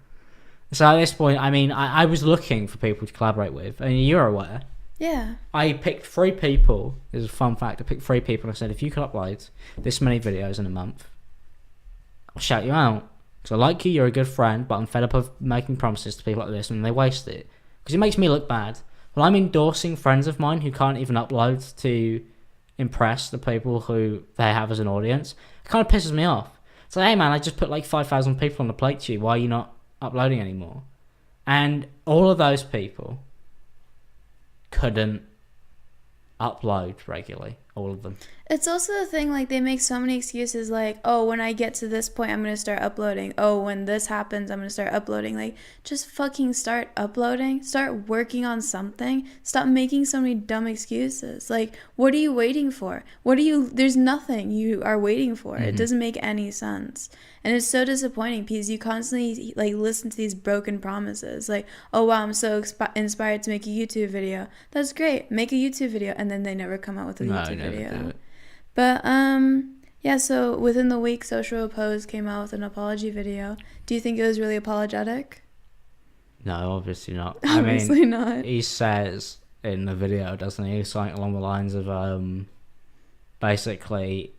So at this point, I mean, I was looking for people to collaborate with. And you're aware. Yeah. I picked 3 people. This is a fun fact. I picked 3 people and I said, if you can upload this many videos in a month, I'll shout you out. Because I like you, you're a good friend, but I'm fed up of making promises to people like this and they waste it. Because it makes me look bad. When I'm endorsing friends of mine who can't even upload to impress the people who they have as an audience, it kind of pisses me off. It's like, hey man, I just put like 5,000 people on the plate to you. Why are you not uploading anymore? And all of those people couldn't upload regularly. All of them. It's also the thing, like, they make so many excuses, like, oh, when I get to this point, I'm going to start uploading. Oh, when this happens, I'm going to start uploading. Like, just fucking start uploading. Start working on something. Stop making so many dumb excuses. Like, what are you waiting for? There's nothing you are waiting for. Mm-hmm. It doesn't make any sense. And it's so disappointing because you constantly, like, listen to these broken promises. Like, oh, wow, I'm so inspired to make a YouTube video. That's great. Make a YouTube video. And then they never come out with a YouTube video. Do it. But, yeah, so within the week, Social Oppose came out with an apology video. Do you think it was really apologetic? No, obviously not. Obviously not. He says in the video, doesn't he? Something along the lines of, basically,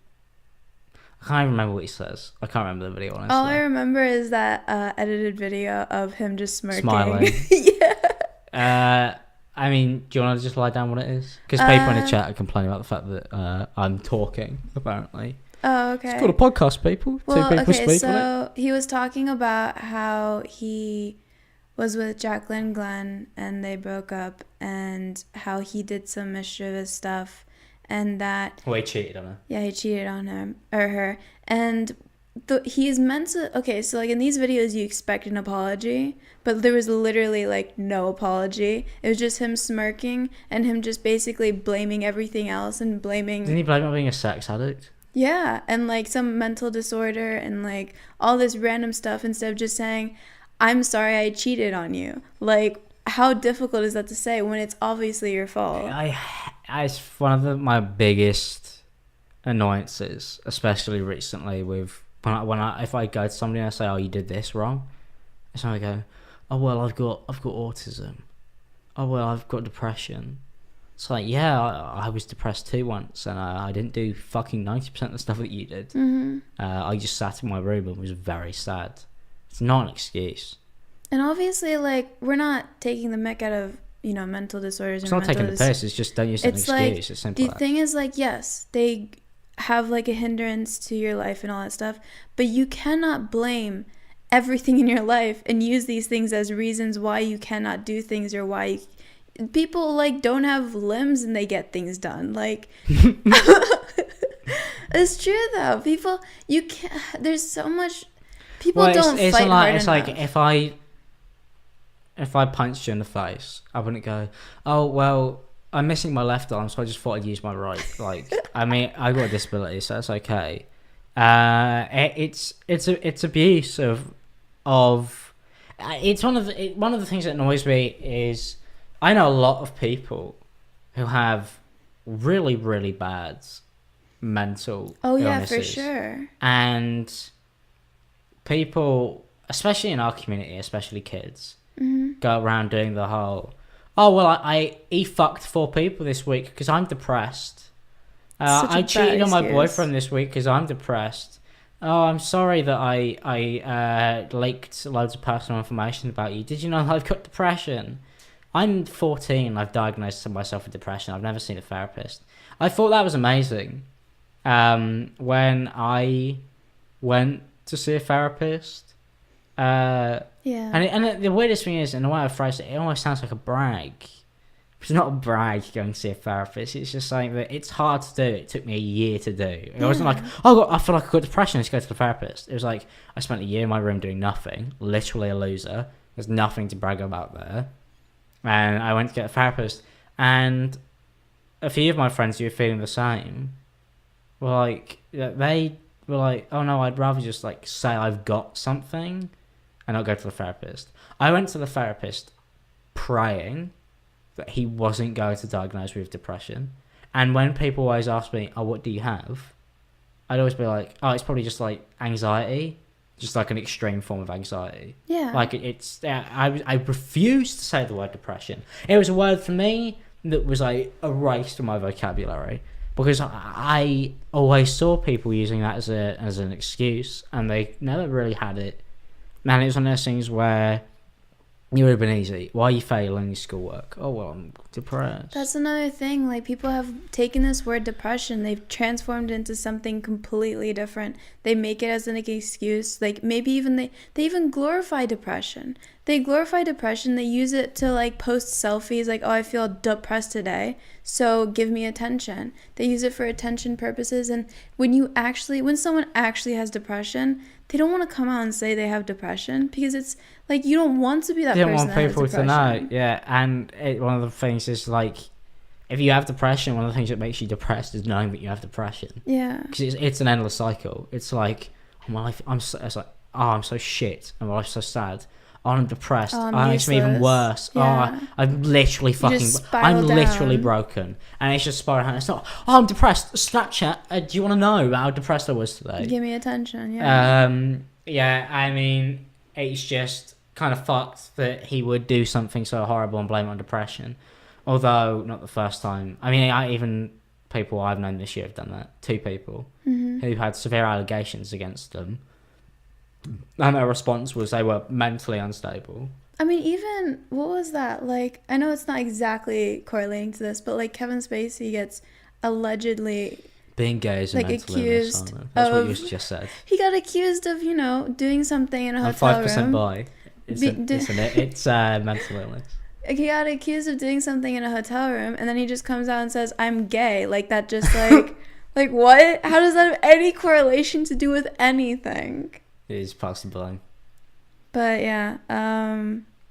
I can't even remember what he says. I can't remember the video, honestly. All I remember is that edited video of him just smirking. Smiling. Yeah. I mean, do you want to just lie down what it is? Because people in the chat are complaining about the fact that I'm talking, apparently. Oh, okay. It's called a podcast, people. Well, Two people okay, speak on it. so he was talking about how he was with Jacqueline Glenn, and they broke up, and how he did some mischievous stuff, and that Well, he cheated on her. yeah, he cheated on him or her, and he's meant to. Okay, so like in these videos, you expect an apology, but there was literally like no apology. It was just him smirking and him just basically blaming everything else and blaming. Didn't he blame her being a sex addict? Yeah, and like some mental disorder and like all this random stuff instead of just saying, "I'm sorry, I cheated on you." Like, how difficult is that to say when it's obviously your fault? It's one of my biggest annoyances, especially recently with if I go to somebody and I say, "Oh, you did this wrong," and so I go, "Oh well, I've got autism. Oh well, I've got depression." It's like, yeah, I was depressed too once, and I didn't do fucking 90% of the stuff that you did. Mm-hmm. I just sat in my room and was very sad. It's not an excuse. And obviously, like, we're not taking the mick out of, mental disorders. It's not taking the piss. It's just don't use an excuse. Like, it's simple. The thing is, like, yes, they have, like, a hindrance to your life and all that stuff, but you cannot blame everything in your life and use these things as reasons why you cannot do things or why people, like, don't have limbs and they get things done. Like, it's true, though. People, you can't, there's so much, people don't fight hard enough. Like, if I punched you in the face, I wouldn't go, "Oh, well, I'm missing my left arm, so I just thought I'd use my right." Like, I mean, I got a disability, so that's okay. It's abuse of it's one of the things that annoys me is I know a lot of people who have really, really bad mental illnesses. For sure. And people, especially in our community, especially kids, go around doing the whole, "Oh well, he fucked 4 people this week because I'm depressed. I cheated on my boyfriend this week because I'm depressed. Oh, I'm sorry that I leaked loads of personal information about you. Did you know I've got depression? I'm 14. I've diagnosed myself with depression. I've never seen a therapist." I thought that was amazing. When I went to see a therapist. Yeah. And the weirdest thing is, in the way I phrase it almost sounds like a brag. It's not a brag going to see a therapist. It's just something that it's hard to do. It took me a year to do. It wasn't like, "Oh, I feel like I've got depression. Let's go to the therapist." It was like, I spent a year in my room doing nothing. Literally a loser. There's nothing to brag about there. And I went to get a therapist. And a few of my friends who were feeling the same were like, they were like, "Oh no, I'd rather just like say I've got something and not go to the therapist." I went to the therapist praying that he wasn't going to diagnose me with depression. And when people always ask me, "Oh, what do you have?" I'd always be like, "Oh, it's probably just like anxiety, just like an extreme form of anxiety." Yeah. Like it's, I refused to say the word depression. It was a word for me that was like erased from my vocabulary because I always saw people using that as an excuse, and they never really had it. Man, it was one of those things where it would have been easy. "Why are you failing your schoolwork?" "Oh, well, I'm depressed." That's another thing. Like, people have taken this word depression, they've transformed it into something completely different. They make it as an excuse. Like, maybe even they even glorify depression. They glorify depression. They use it to, like, post selfies, like, "Oh, I feel depressed today, so give me attention." They use it for attention purposes. And when someone actually has depression, they don't want to come out and say they have depression because it's like, you don't want to be that person that has depression. You don't want people to know. Yeah, and one of the things is, like, if you have depression, one of the things that makes you depressed is knowing that you have depression. Yeah. Because it's an endless cycle. It's like, my life, it's like, "Oh, I'm so shit, and my life's so sad. Oh, I'm depressed. Oh, it makes me even worse. Yeah. Oh, I'm literally I'm literally broken." And it's just spiraling. It's not, "Oh, I'm depressed. Snapchat, do you want to know how depressed I was today? Give me attention." Yeah. Yeah, I mean, it's just kind of fucked that he would do something so horrible and blame it on depression. Although, not the first time. I mean, even people I've known this year have done that. 2 people who had severe allegations against them. And their response was they were mentally unstable. I mean, even, what was that? Like, I know it's not exactly correlating to this, but like Kevin Spacey gets allegedly being gay is like accused of, that's what you just said. He got accused of, doing something in a hotel room. I'm 5% bi. It's mental illness. He got accused of doing something in a hotel room, and then he just comes out and says, "I'm gay." Like that, just like, like what? How does that have any correlation to do with anything? It is past the blame. But yeah,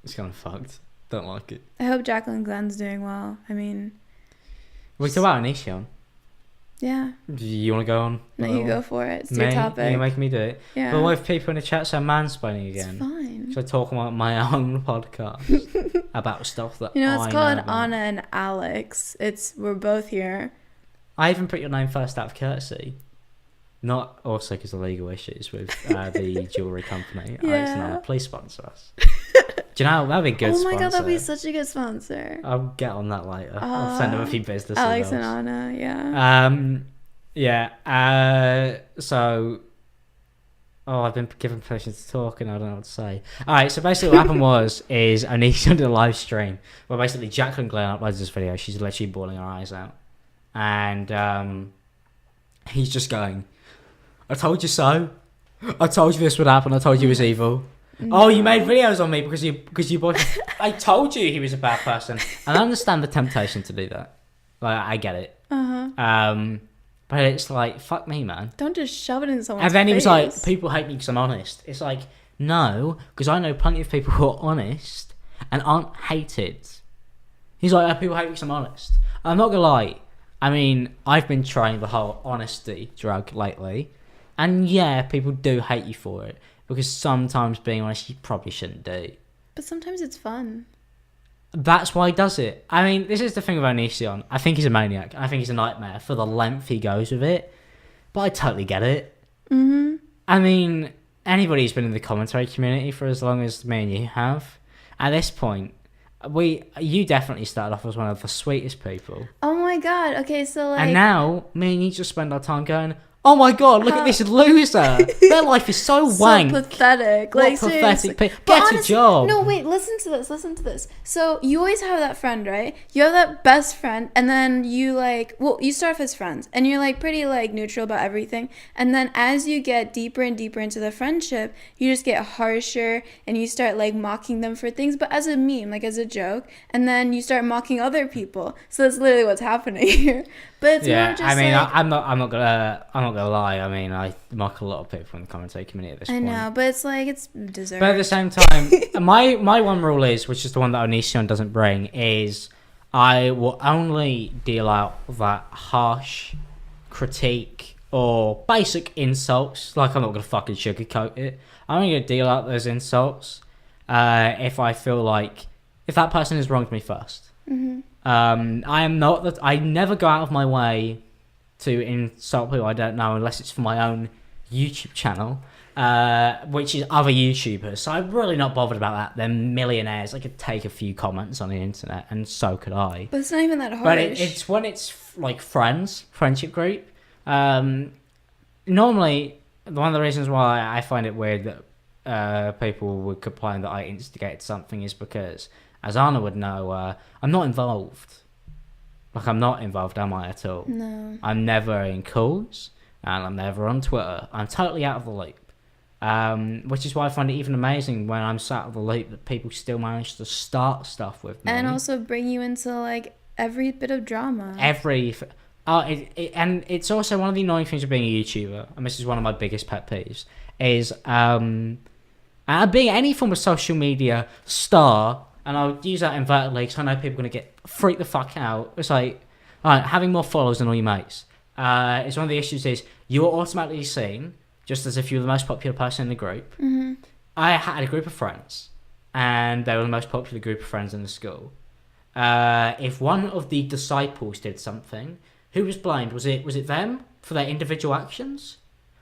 It's kind of fucked. Don't like it. I hope Jacqueline Glenn's doing well. I mean, We talk about Onision. yeah. Do you want to go on? No, you go for it. It's your topic. You're making me do it. Yeah. But what if people in the chat say mansplaining It's again? fine. Should I talk about my own podcast about stuff that You know, I it's called about? Anna and Alex. We're both here. I even put your name first out of courtesy. Not also because of legal issues with the jewellery company. Yeah. Alex and Anna, please sponsor us. Do you know, that'd be a good Oh sponsor. my god, that'd be such a good sponsor. I'll get on that later. I'll send them a few business Alex emails. and Anna, yeah. So I've been given permission to talk and I don't know what to say. Alright, so basically what happened is Anisha did a live stream where basically Jacqueline Glenn uploads this video. She's literally bawling her eyes out. And he's just going, "I told you so. I told you this would happen. I told you he was evil. Oh, you made videos on me because you boyfriend. I told you he was a bad person." And I understand the temptation to do that. Like, I get it. But it's like, fuck me, man. Don't just shove it in someone's And then face. he was like, "People hate me because I'm honest." It's like, no, because I know plenty of people who are honest and aren't hated. He's like, "Oh, people hate me because I'm honest." I'm not gonna lie. I mean, I've been trying the whole honesty drug lately. And yeah, people do hate you for it. Because sometimes being honest, you probably shouldn't do. But sometimes it's fun. That's why he does it. I mean, this is the thing about Onision. I think he's a maniac. I think he's a nightmare for the length he goes with it. But I totally get it. Mm-hmm. I mean, anybody who's been in the commentary community for as long as me and you have, at this point, you definitely started off as one of the sweetest people. Oh my god. Okay, so like... And now, me and you just spend our time going, "Oh my god, look at this loser. Their life is so wank. pathetic. What Like, pathetic seriously. Get But a honestly, job." No, wait, listen to this. So you always have that friend, right? You have that best friend, and then you you start off as friends, and you're like pretty like neutral about everything. And then as you get deeper and deeper into the friendship, you just get harsher, and you start like mocking them for things, but as a meme, like as a joke. And then you start mocking other people. So that's literally what's happening here. But it's more just I mean, like, I'm not gonna lie. I mean, I mock a lot of people in the commentary community at this I point. know, but it's like it's deserved. But at the same time, my one rule is, which is the one that Onision doesn't bring, is I will only deal out that harsh critique or basic insults. Like, I'm not gonna fucking sugarcoat it. I'm only gonna deal out those insults if I feel like if that person has wronged me first. Mm-hmm. I am not that. I never go out of my way to insult people I don't know unless it's for my own YouTube channel, which is other YouTubers. So I'm really not bothered about that. They're millionaires. I could take a few comments on the internet, and so could I. But it's not even that harsh. But it's when it's like friendship group. Normally, one of the reasons why I find it weird that people would complain that I instigated something is because, as Anna would know, I'm not involved. Like, I'm not involved, am I, at all? No. I'm never in calls, and I'm never on Twitter. I'm totally out of the loop. Which is why I find it even amazing when I'm sat out of the loop that people still manage to start stuff with me. And also bring you into, like, every bit of drama. And it's also one of the annoying things of being a YouTuber, and this is one of my biggest pet peeves, is being any form of social media star. And I'll use that invertedly because I know people are going to freak the fuck out. It's like, having more followers than all your mates. It's one of the issues is you're automatically seen just as if you're the most popular person in the group. Mm-hmm. I had a group of friends, and they were the most popular group of friends in the school. If one of the disciples did something, who was blamed? Was it them for their individual actions?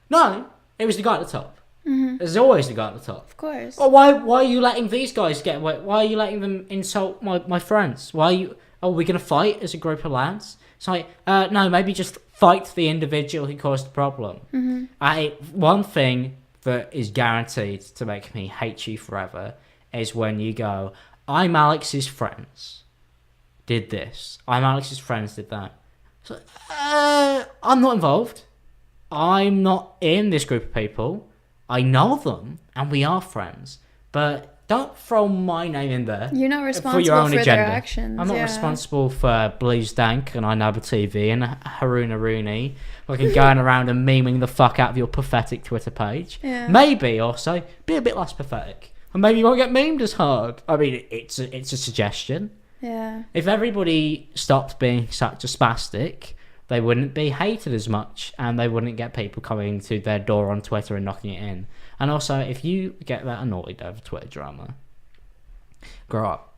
No, it was the guy at the top. Mm-hmm. There's always the guy at the top. Of course. Oh, why are you letting these guys get away? Why are you letting them insult my friends? Why are you... Are we going to fight as a group of lads? It's like, no, maybe just fight the individual who caused the problem. Mm-hmm. One thing that is guaranteed to make me hate you forever is when you go, "I'm Alex's friends did this. I'm Alex's friends did that." So, I'm not involved. I'm not in this group of people. I know them, and we are friends. But don't throw my name in there. You're not For responsible your own for agenda. their actions. I'm not yeah. responsible for Blues Dank and Inaba TV and Haruna Rooney fucking going around and memeing the fuck out of your pathetic Twitter page. Yeah. Maybe also be a bit less pathetic. And maybe you won't get memed as hard. I mean, it's a suggestion. Yeah. If everybody stopped being such a spastic, they wouldn't be hated as much and they wouldn't get people coming to their door on Twitter and knocking it in. And also, if you get that annoyed over Twitter drama, grow up.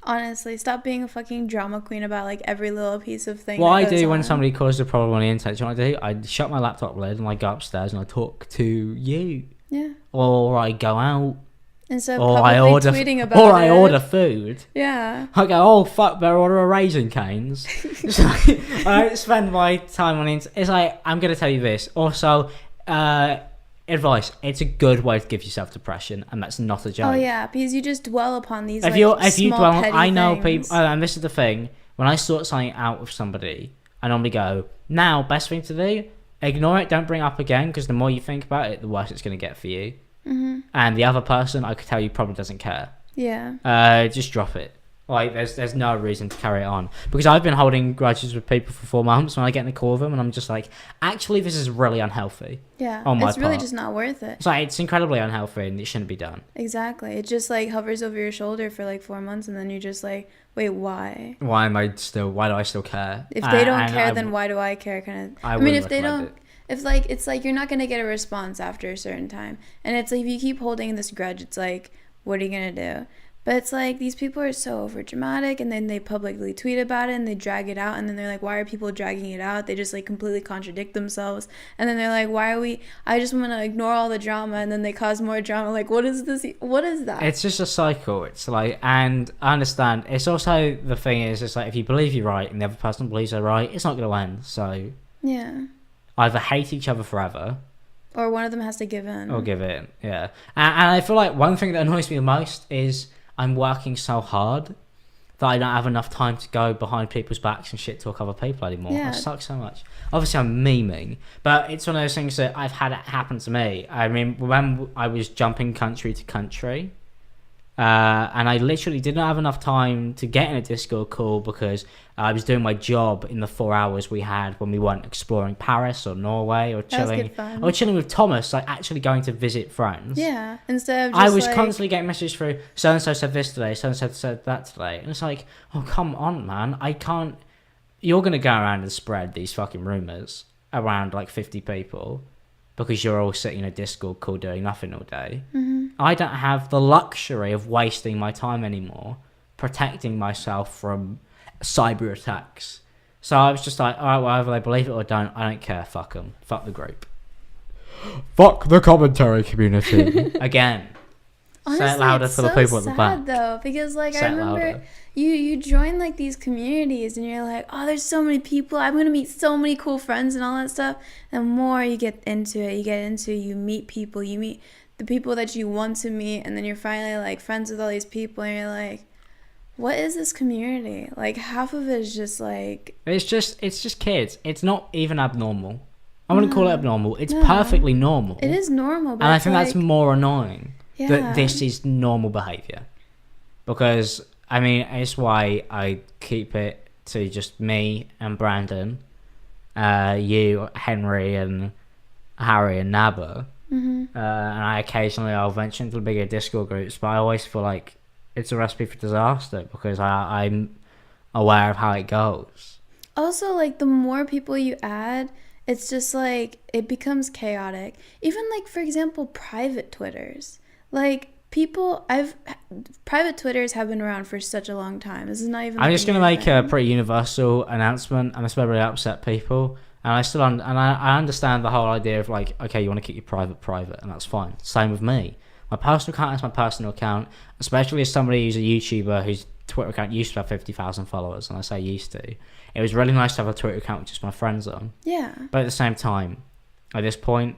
Honestly, stop being a fucking drama queen about like every little piece of thing. What I that goes do when on. somebody causes a problem on the internet, you know what I do? I shut my laptop lid and I go upstairs and I talk to you. Yeah. Or I go out. Instead of Or publicly I order tweeting about or it. I order food. Yeah. I go, oh fuck, better order a Raisin Canes. It's like, I don't spend my time on it. It's like, I'm going to tell you this. Also, advice, it's a good way to give yourself depression, and that's not a joke. Oh yeah, because you just dwell upon these. If like, you small, dwell, petty I know things. people, and this is the thing, when I sort something out with somebody, I normally go, now, best thing to do, ignore it, don't bring it up again, because the more you think about it, the worse it's going to get for you. Mm-hmm. And the other person, I could tell you, probably doesn't care. Yeah. Just drop it. Like, there's no reason to carry it on. Because I've been holding grudges with people for 4 months when I get in a call with them, and I'm just like, actually, this is really unhealthy. Yeah. On my It's really part. just not worth it. It's like, it's incredibly unhealthy, and it shouldn't be done. Exactly. It just like hovers over your shoulder for like 4 months, and then you're just like, wait, why? Why do I still care? If they don't And care, then why do I care? Kind of. I mean, wouldn't if they recommend don't, if like it's like you're not gonna get a response after a certain time, and it's like if you keep holding this grudge, it's like, what are you gonna do? But it's like these people are so over dramatic, and then they publicly tweet about it and they drag it out, and then they're like, why are people dragging it out? They just like completely contradict themselves, and then they're like, why are we? I just want to ignore all the drama, and then they cause more drama. Like, what is this? What is that? It's just a cycle. It's like, and I understand. It's also, the thing is, it's like, if you believe you're right and the other person believes they're right, it's not going to end. So Yeah. either hate each other forever Or one of them has to give in. or give in. Yeah. And I feel like one thing that annoys me the most is I'm working so hard that I don't have enough time to go behind people's backs and shit talk other people anymore. Yeah. It sucks so much. Obviously, I'm memeing, but it's one of those things that I've had it happen to me. I mean, when I was jumping country to country, and I literally didn't have enough time to get in a Discord call because I was doing my job in the 4 hours we had when we weren't exploring Paris or Norway or That was chilling. good fun. Or chilling with Thomas, like actually going to visit friends. Yeah. Instead of just I was like, constantly getting messages through, so-and-so said this today, so-and-so said that today. And it's like, oh, come on, man. I can't... You're going to go around and spread these fucking rumours around like 50 people because you're all sitting in a Discord call doing nothing all day. Mm-hmm. I don't have the luxury of wasting my time anymore protecting myself from cyber attacks. So I was just like, all right, whether they believe it or don't, I don't care. Fuck them. Fuck the group. Fuck the commentary community. Again. Honestly, say it louder it's for the so people at the sad, back. though, because like Say I it remember louder. you join like these communities and you're like, oh, there's so many people. I'm gonna meet so many cool friends and all that stuff. And the more you get into it, you meet people, you meet the people that you want to meet, and then you're finally like friends with all these people, and you're like, what is this community? Like half of it is just like It's just kids. It's not even abnormal. I wouldn't call it abnormal. It's No. perfectly normal. it is normal, but And I it's think that's like- more annoying. yeah. That this is normal behaviour. Because, I mean, it's why I keep it to just me and Brandon, you, Henry, and Harry, and Naba. Mhm. And I occasionally, I'll venture into the bigger Discord groups, but I always feel like it's a recipe for disaster because I'm aware of how it goes. Also, like, the more people you add, it's just like it becomes chaotic. Even like, for example, private Twitters. Like, private Twitters have been around for such a long time. This is not even I'm like just a going to new make a thing. pretty universal announcement, and it's going to really upset people. And I still I understand the whole idea of like, okay, you want to keep your private, and that's fine. Same with me. My personal account is my personal account, especially as somebody who's a YouTuber whose Twitter account used to have 50,000 followers, and I say used to. It was really nice to have a Twitter account with just my friends on. Yeah. But at the same time, at this point,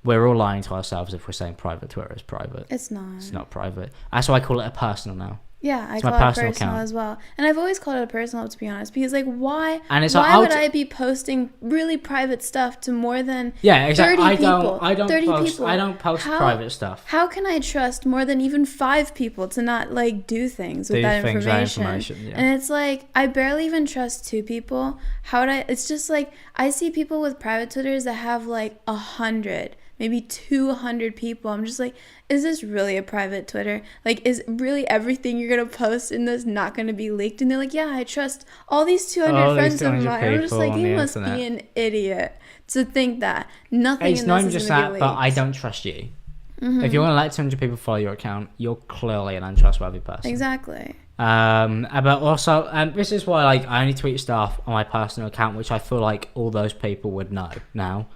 we're all lying to ourselves if we're saying private Twitter is private. It's not. It's not private. That's why I call it a personal now. Yeah, I It's my call it personal personal account. as well. And I've always called it a personal, to be honest, because like why And it's like, why would I'll I be posting really private stuff to more than Yeah, exactly. 30 people? I don't 30 post. people. I don't post How- private stuff. How can I trust more than even 5 people to not like do things with Do that things with that information? information, yeah. And it's like I barely even trust 2 people. How would I? It's just like I see people with private Twitters that have like 100, maybe 200 people. I'm just like, is this really a private Twitter? Like, is really everything you're gonna post in this not gonna be leaked? And they're like, yeah, I trust all these 200 All these friends of 200 mine. I'm just people like, on you the must internet. be an idiot to think that nothing It's in not this even is just gonna that, be but leaked. I don't trust you. Mm-hmm. If you want to let 200 people follow your account, you're clearly an untrustworthy person. Exactly. But also, this is why like I only tweet stuff on my personal account, which I feel like all those people would know now.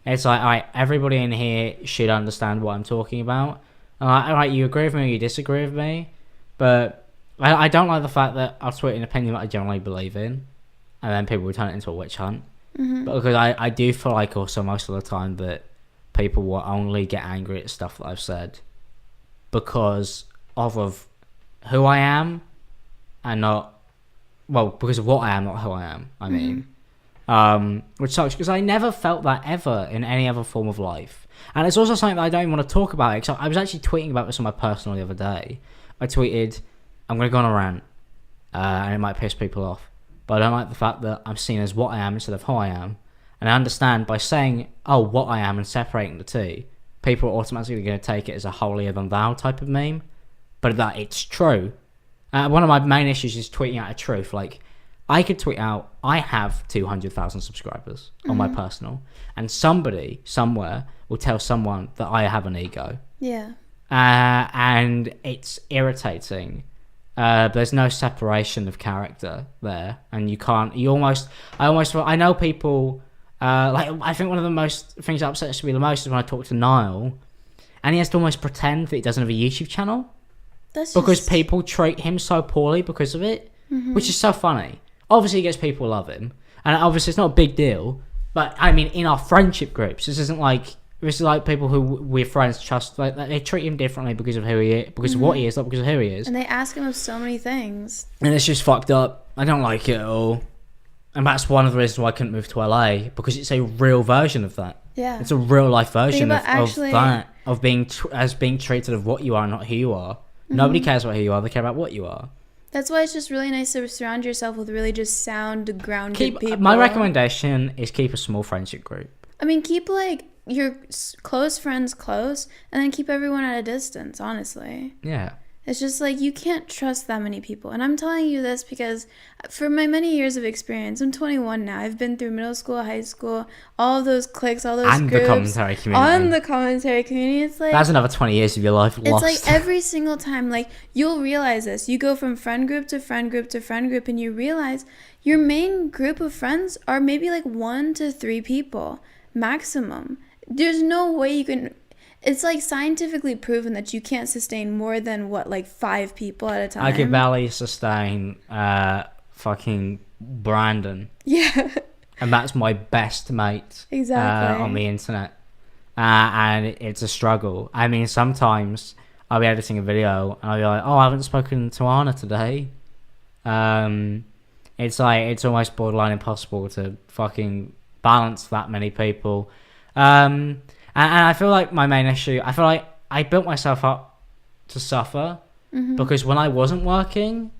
It's like, alright, everybody in here should understand what I'm talking about. Alright, you agree with me or you disagree with me, but I don't like the fact that I'll tweet an opinion that I generally believe in, and then people will turn it into a witch hunt. Mm-hmm. But because I do feel like also most of the time that people will only get angry at stuff that I've said because of who I am and not, well, because of what I am, not who I am, I mean. Which sucks because I never felt that ever in any other form of life. And it's also something that I don't even want to talk about. Because I was actually tweeting about this on my personal the other day. I tweeted, I'm going to go on a rant, and it might piss people off, but I don't like the fact that I'm seen as what I am instead of who I am. And I understand by saying, oh, what I am and separating the two, people are automatically going to take it as a holier than thou type of meme. But that it's true. One of my main issues is tweeting out a truth. Like, I could tweet out, I have 200,000 subscribers on my personal, and somebody somewhere will tell someone that I have an ego. Yeah. And it's irritating. There's no separation of character there, and I know people, like, I think one of the most things that upsets me the most is when I talk to Niall, and he has to almost pretend that he doesn't have a YouTube channel. That's Because just... people treat him so poorly because of it, which is so funny. Obviously, he gets people love him, and obviously it's not a big deal. But I mean, in our friendship groups, this is like people who we're friends trust. Like they treat him differently because of who he is, because of what he is, not because of who he is. And they ask him of so many things. And it's just fucked up. I don't like it at all. And that's one of the reasons why I couldn't move to LA, because it's a real version of that. Yeah. It's a real life version of actually... that, of being being treated of what you are, not who you are. Nobody cares about who you are; they care about what you are. That's why it's just really nice to surround yourself with really just sound, grounded people. My recommendation is keep a small friendship group. I mean, keep like your close friends close, and then keep everyone at a distance. Honestly. Yeah. It's just like you can't trust that many people. And I'm telling you this because for my many years of experience, I'm 21 now. I've been through middle school, high school, all of those cliques, all those And groups. the commentary community. On the commentary community. It's like... That's another 20 years of your life lost. It's like every single time, like, you'll realize this. You go from friend group to friend group to friend group, and you realize your main group of friends are maybe like 1 to 3 people maximum. There's no way you can... It's like scientifically proven that you can't sustain more than like 5 people at a time. I could barely sustain fucking Brandon. Yeah. And that's my best mate. Exactly. On the internet. And it's a struggle. I mean, sometimes I'll be editing a video and I'll be like, oh, I haven't spoken to Anna today. It's like, it's almost borderline impossible to fucking balance that many people. And I feel like my main issue, I feel like I built myself up to suffer because when I wasn't working,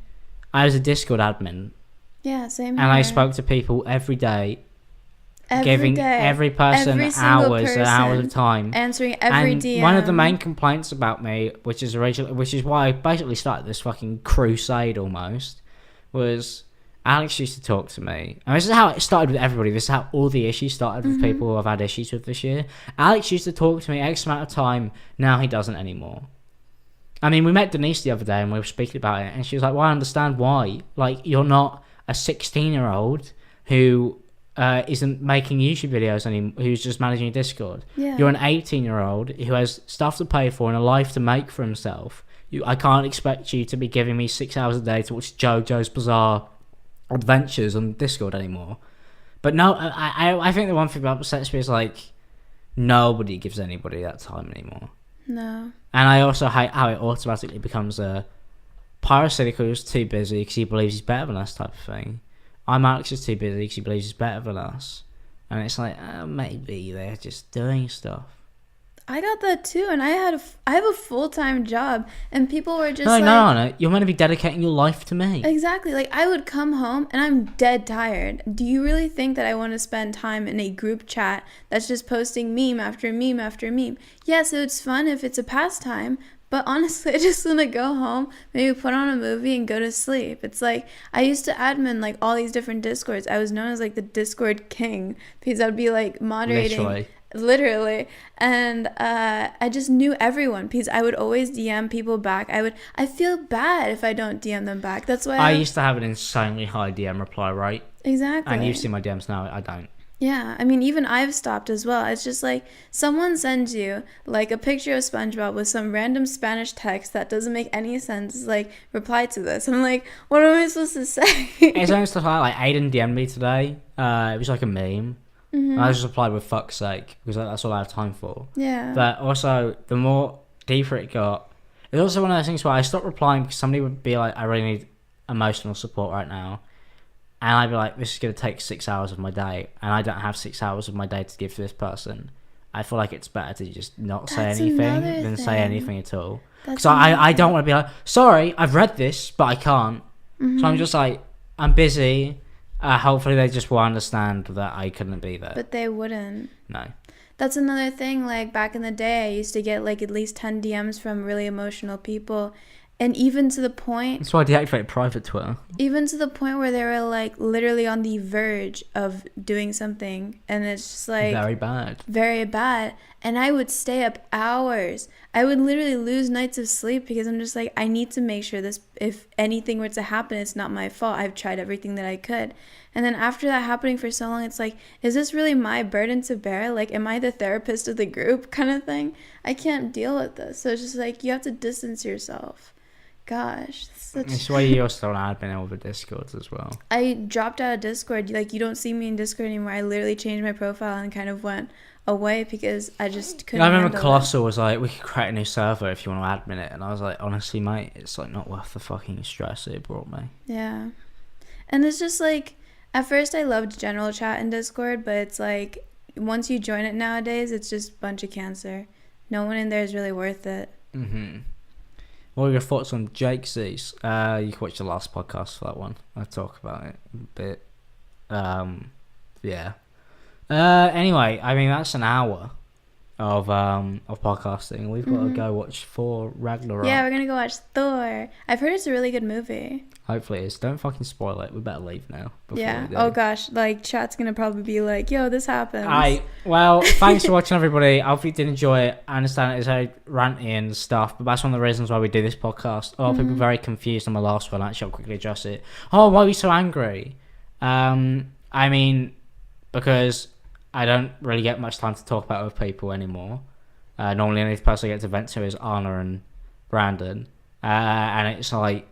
I was a Discord admin. Yeah, same and here. I spoke to people every day, every day. every person Every single hours person. and hours of time. Answering every and DM. one of the main complaints about me, which is why I basically started this fucking crusade almost, was Alex used to talk to me. And this is how it started with everybody. This is how all the issues started with people who I've had issues with this year. Alex used to talk to me X amount of time. Now he doesn't anymore. I mean, we met Denise the other day and we were speaking about it. And she was like, well, I understand why. Like, you're not a 16-year-old who isn't making YouTube videos anymore, who's just managing Discord. Yeah. You're an 18-year-old who has stuff to pay for and a life to make for himself. I can't expect you to be giving me 6 hours a day to watch JoJo's Bizarre Adventures on Discord anymore. But no, I think the one thing that upsets me is like nobody gives anybody that time anymore. No. And I also hate how it automatically becomes a Pyrocynical's too busy because he believes he's better than us, type of thing. I'm Alex is too busy because he believes he's better than us. And it's like, maybe they're just doing stuff. I got that too, and I have a full-time job, and people were just No. You're meant to be dedicating your life to me. Exactly. Like, I would come home, and I'm dead tired. Do you really think that I want to spend time in a group chat that's just posting meme after meme after meme? Yes, it's fun if it's a pastime, but honestly, I just want to go home, maybe put on a movie, and go to sleep. It's like, I used to admin, like, all these different Discords. I was known as, like, the Discord king, because I would be, like, moderating. Literally. And I just knew everyone because I would always DM people back. I feel bad if I don't DM them back. That's why I used to have an insanely high DM reply rate. Exactly. And you see my DMs now, I don't. Yeah, I mean, even I've stopped as well. It's just like someone sends you like a picture of SpongeBob with some random Spanish text that doesn't make any sense. It's like, reply to this. I'm like, what am I supposed to say? It's only stuff like Aiden DM'd me today. It was like a meme. Mm-hmm. I just replied with fuck's sake because that's all I have time for. Yeah. But also, the more deeper it got, it's also one of those things where I stopped replying because somebody would be like, I really need emotional support right now. And I'd be like, this is going to take 6 hours of my day. And I don't have 6 hours of my day to give to this person. I feel like it's better to just not say anything than say anything at all. Because I don't want to be like, sorry, I've read this, but I can't. Mm-hmm. So I'm just like, I'm busy. Hopefully they just will understand that I couldn't be there. But they wouldn't. No. That's another thing. Like, back in the day, I used to get like at least 10 DMs from really emotional people. And even to the point... That's why I deactivated private Twitter. Even to the point where they were like literally on the verge of doing something. And it's just like... Very bad. Very bad. And I would stay up hours. I would literally lose nights of sleep because I'm just like, I need to make sure this, if anything were to happen, it's not my fault. I've tried everything that I could. And then after that happening for so long, it's like, is this really my burden to bear? Like, am I the therapist of the group kind of thing? I can't deal with this. So it's just like, you have to distance yourself. Gosh. That's why you're still on admin over Discord as well. I dropped out of Discord. Like, you don't see me in Discord anymore. I literally changed my profile and kind of went away because I just couldn't. I remember Colossal was like, we could create a new server if you want to admin it. And I was like, honestly, mate, it's like not worth the fucking stress it brought me. Yeah. And it's just like, at first I loved general chat in Discord, but it's like, once you join it nowadays, it's just a bunch of cancer. No one in there is really worth it. Mm-hmm. What are your thoughts on Jake Z's? You can watch the last podcast for that one. I talk about it a bit. Yeah. Anyway, I mean that's an hour of podcasting. We've got to go watch Thor Ragnarok. Yeah, we're gonna go watch Thor. I've heard it's a really good movie. Hopefully it is. Don't fucking spoil it. We better leave now. Yeah. Oh gosh, like chat's gonna probably be like, "Yo, this happens." Well, thanks for watching, everybody. I hope you did enjoy it. I understand it's very ranty and stuff, but that's one of the reasons why we do this podcast. People are very confused on my last one. Actually, I'll quickly address it. Oh, why are we so angry? I mean, because I don't really get much time to talk about with people anymore. Normally, the only person I get to vent to is Anna and Brandon, and it's like,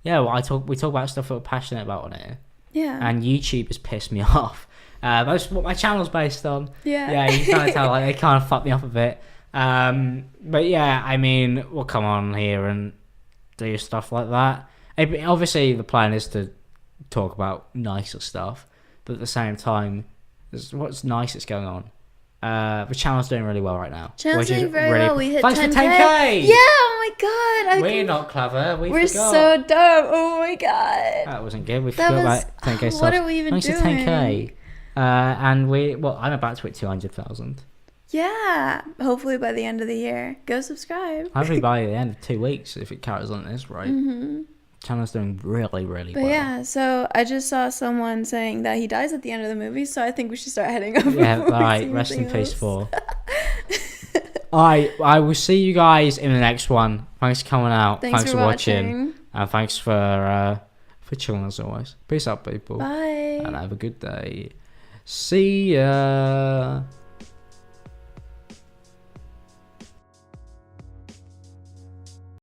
yeah, well, we talk about stuff that we're passionate about on it. Yeah. And YouTube has pissed me off. That's what my channel's based on. Yeah. Yeah, you can kind of tell, like, they kind of fucked me up a bit. But yeah, I mean, we'll come on here and do stuff like that. Obviously, the plan is to talk about nicer stuff, but at the same time, what's nice that's going on? The channel's doing really well right now. Channel's doing very well. We hit 10K. Thanks for 10K! Yeah, oh my god. We're not clever. We're forgot. So dumb. Oh my god. That wasn't good. We forgot about 10K stuff. What are we even doing? Thanks for 10K. And I'm about to hit 200,000. Yeah. Hopefully by the end of the year. Go subscribe. Hopefully by the end of 2 weeks, if it carries on this right. Mm-hmm. Channel's doing really, really well. But yeah, so I just saw someone saying that he dies at the end of the movie, so I think we should start heading over. Yeah, alright, rest in peace, Thor. Alright, I will see you guys in the next one. Thanks for coming out. Thanks for watching. And thanks for chilling as always. Peace out, people. Bye. And have a good day. See ya.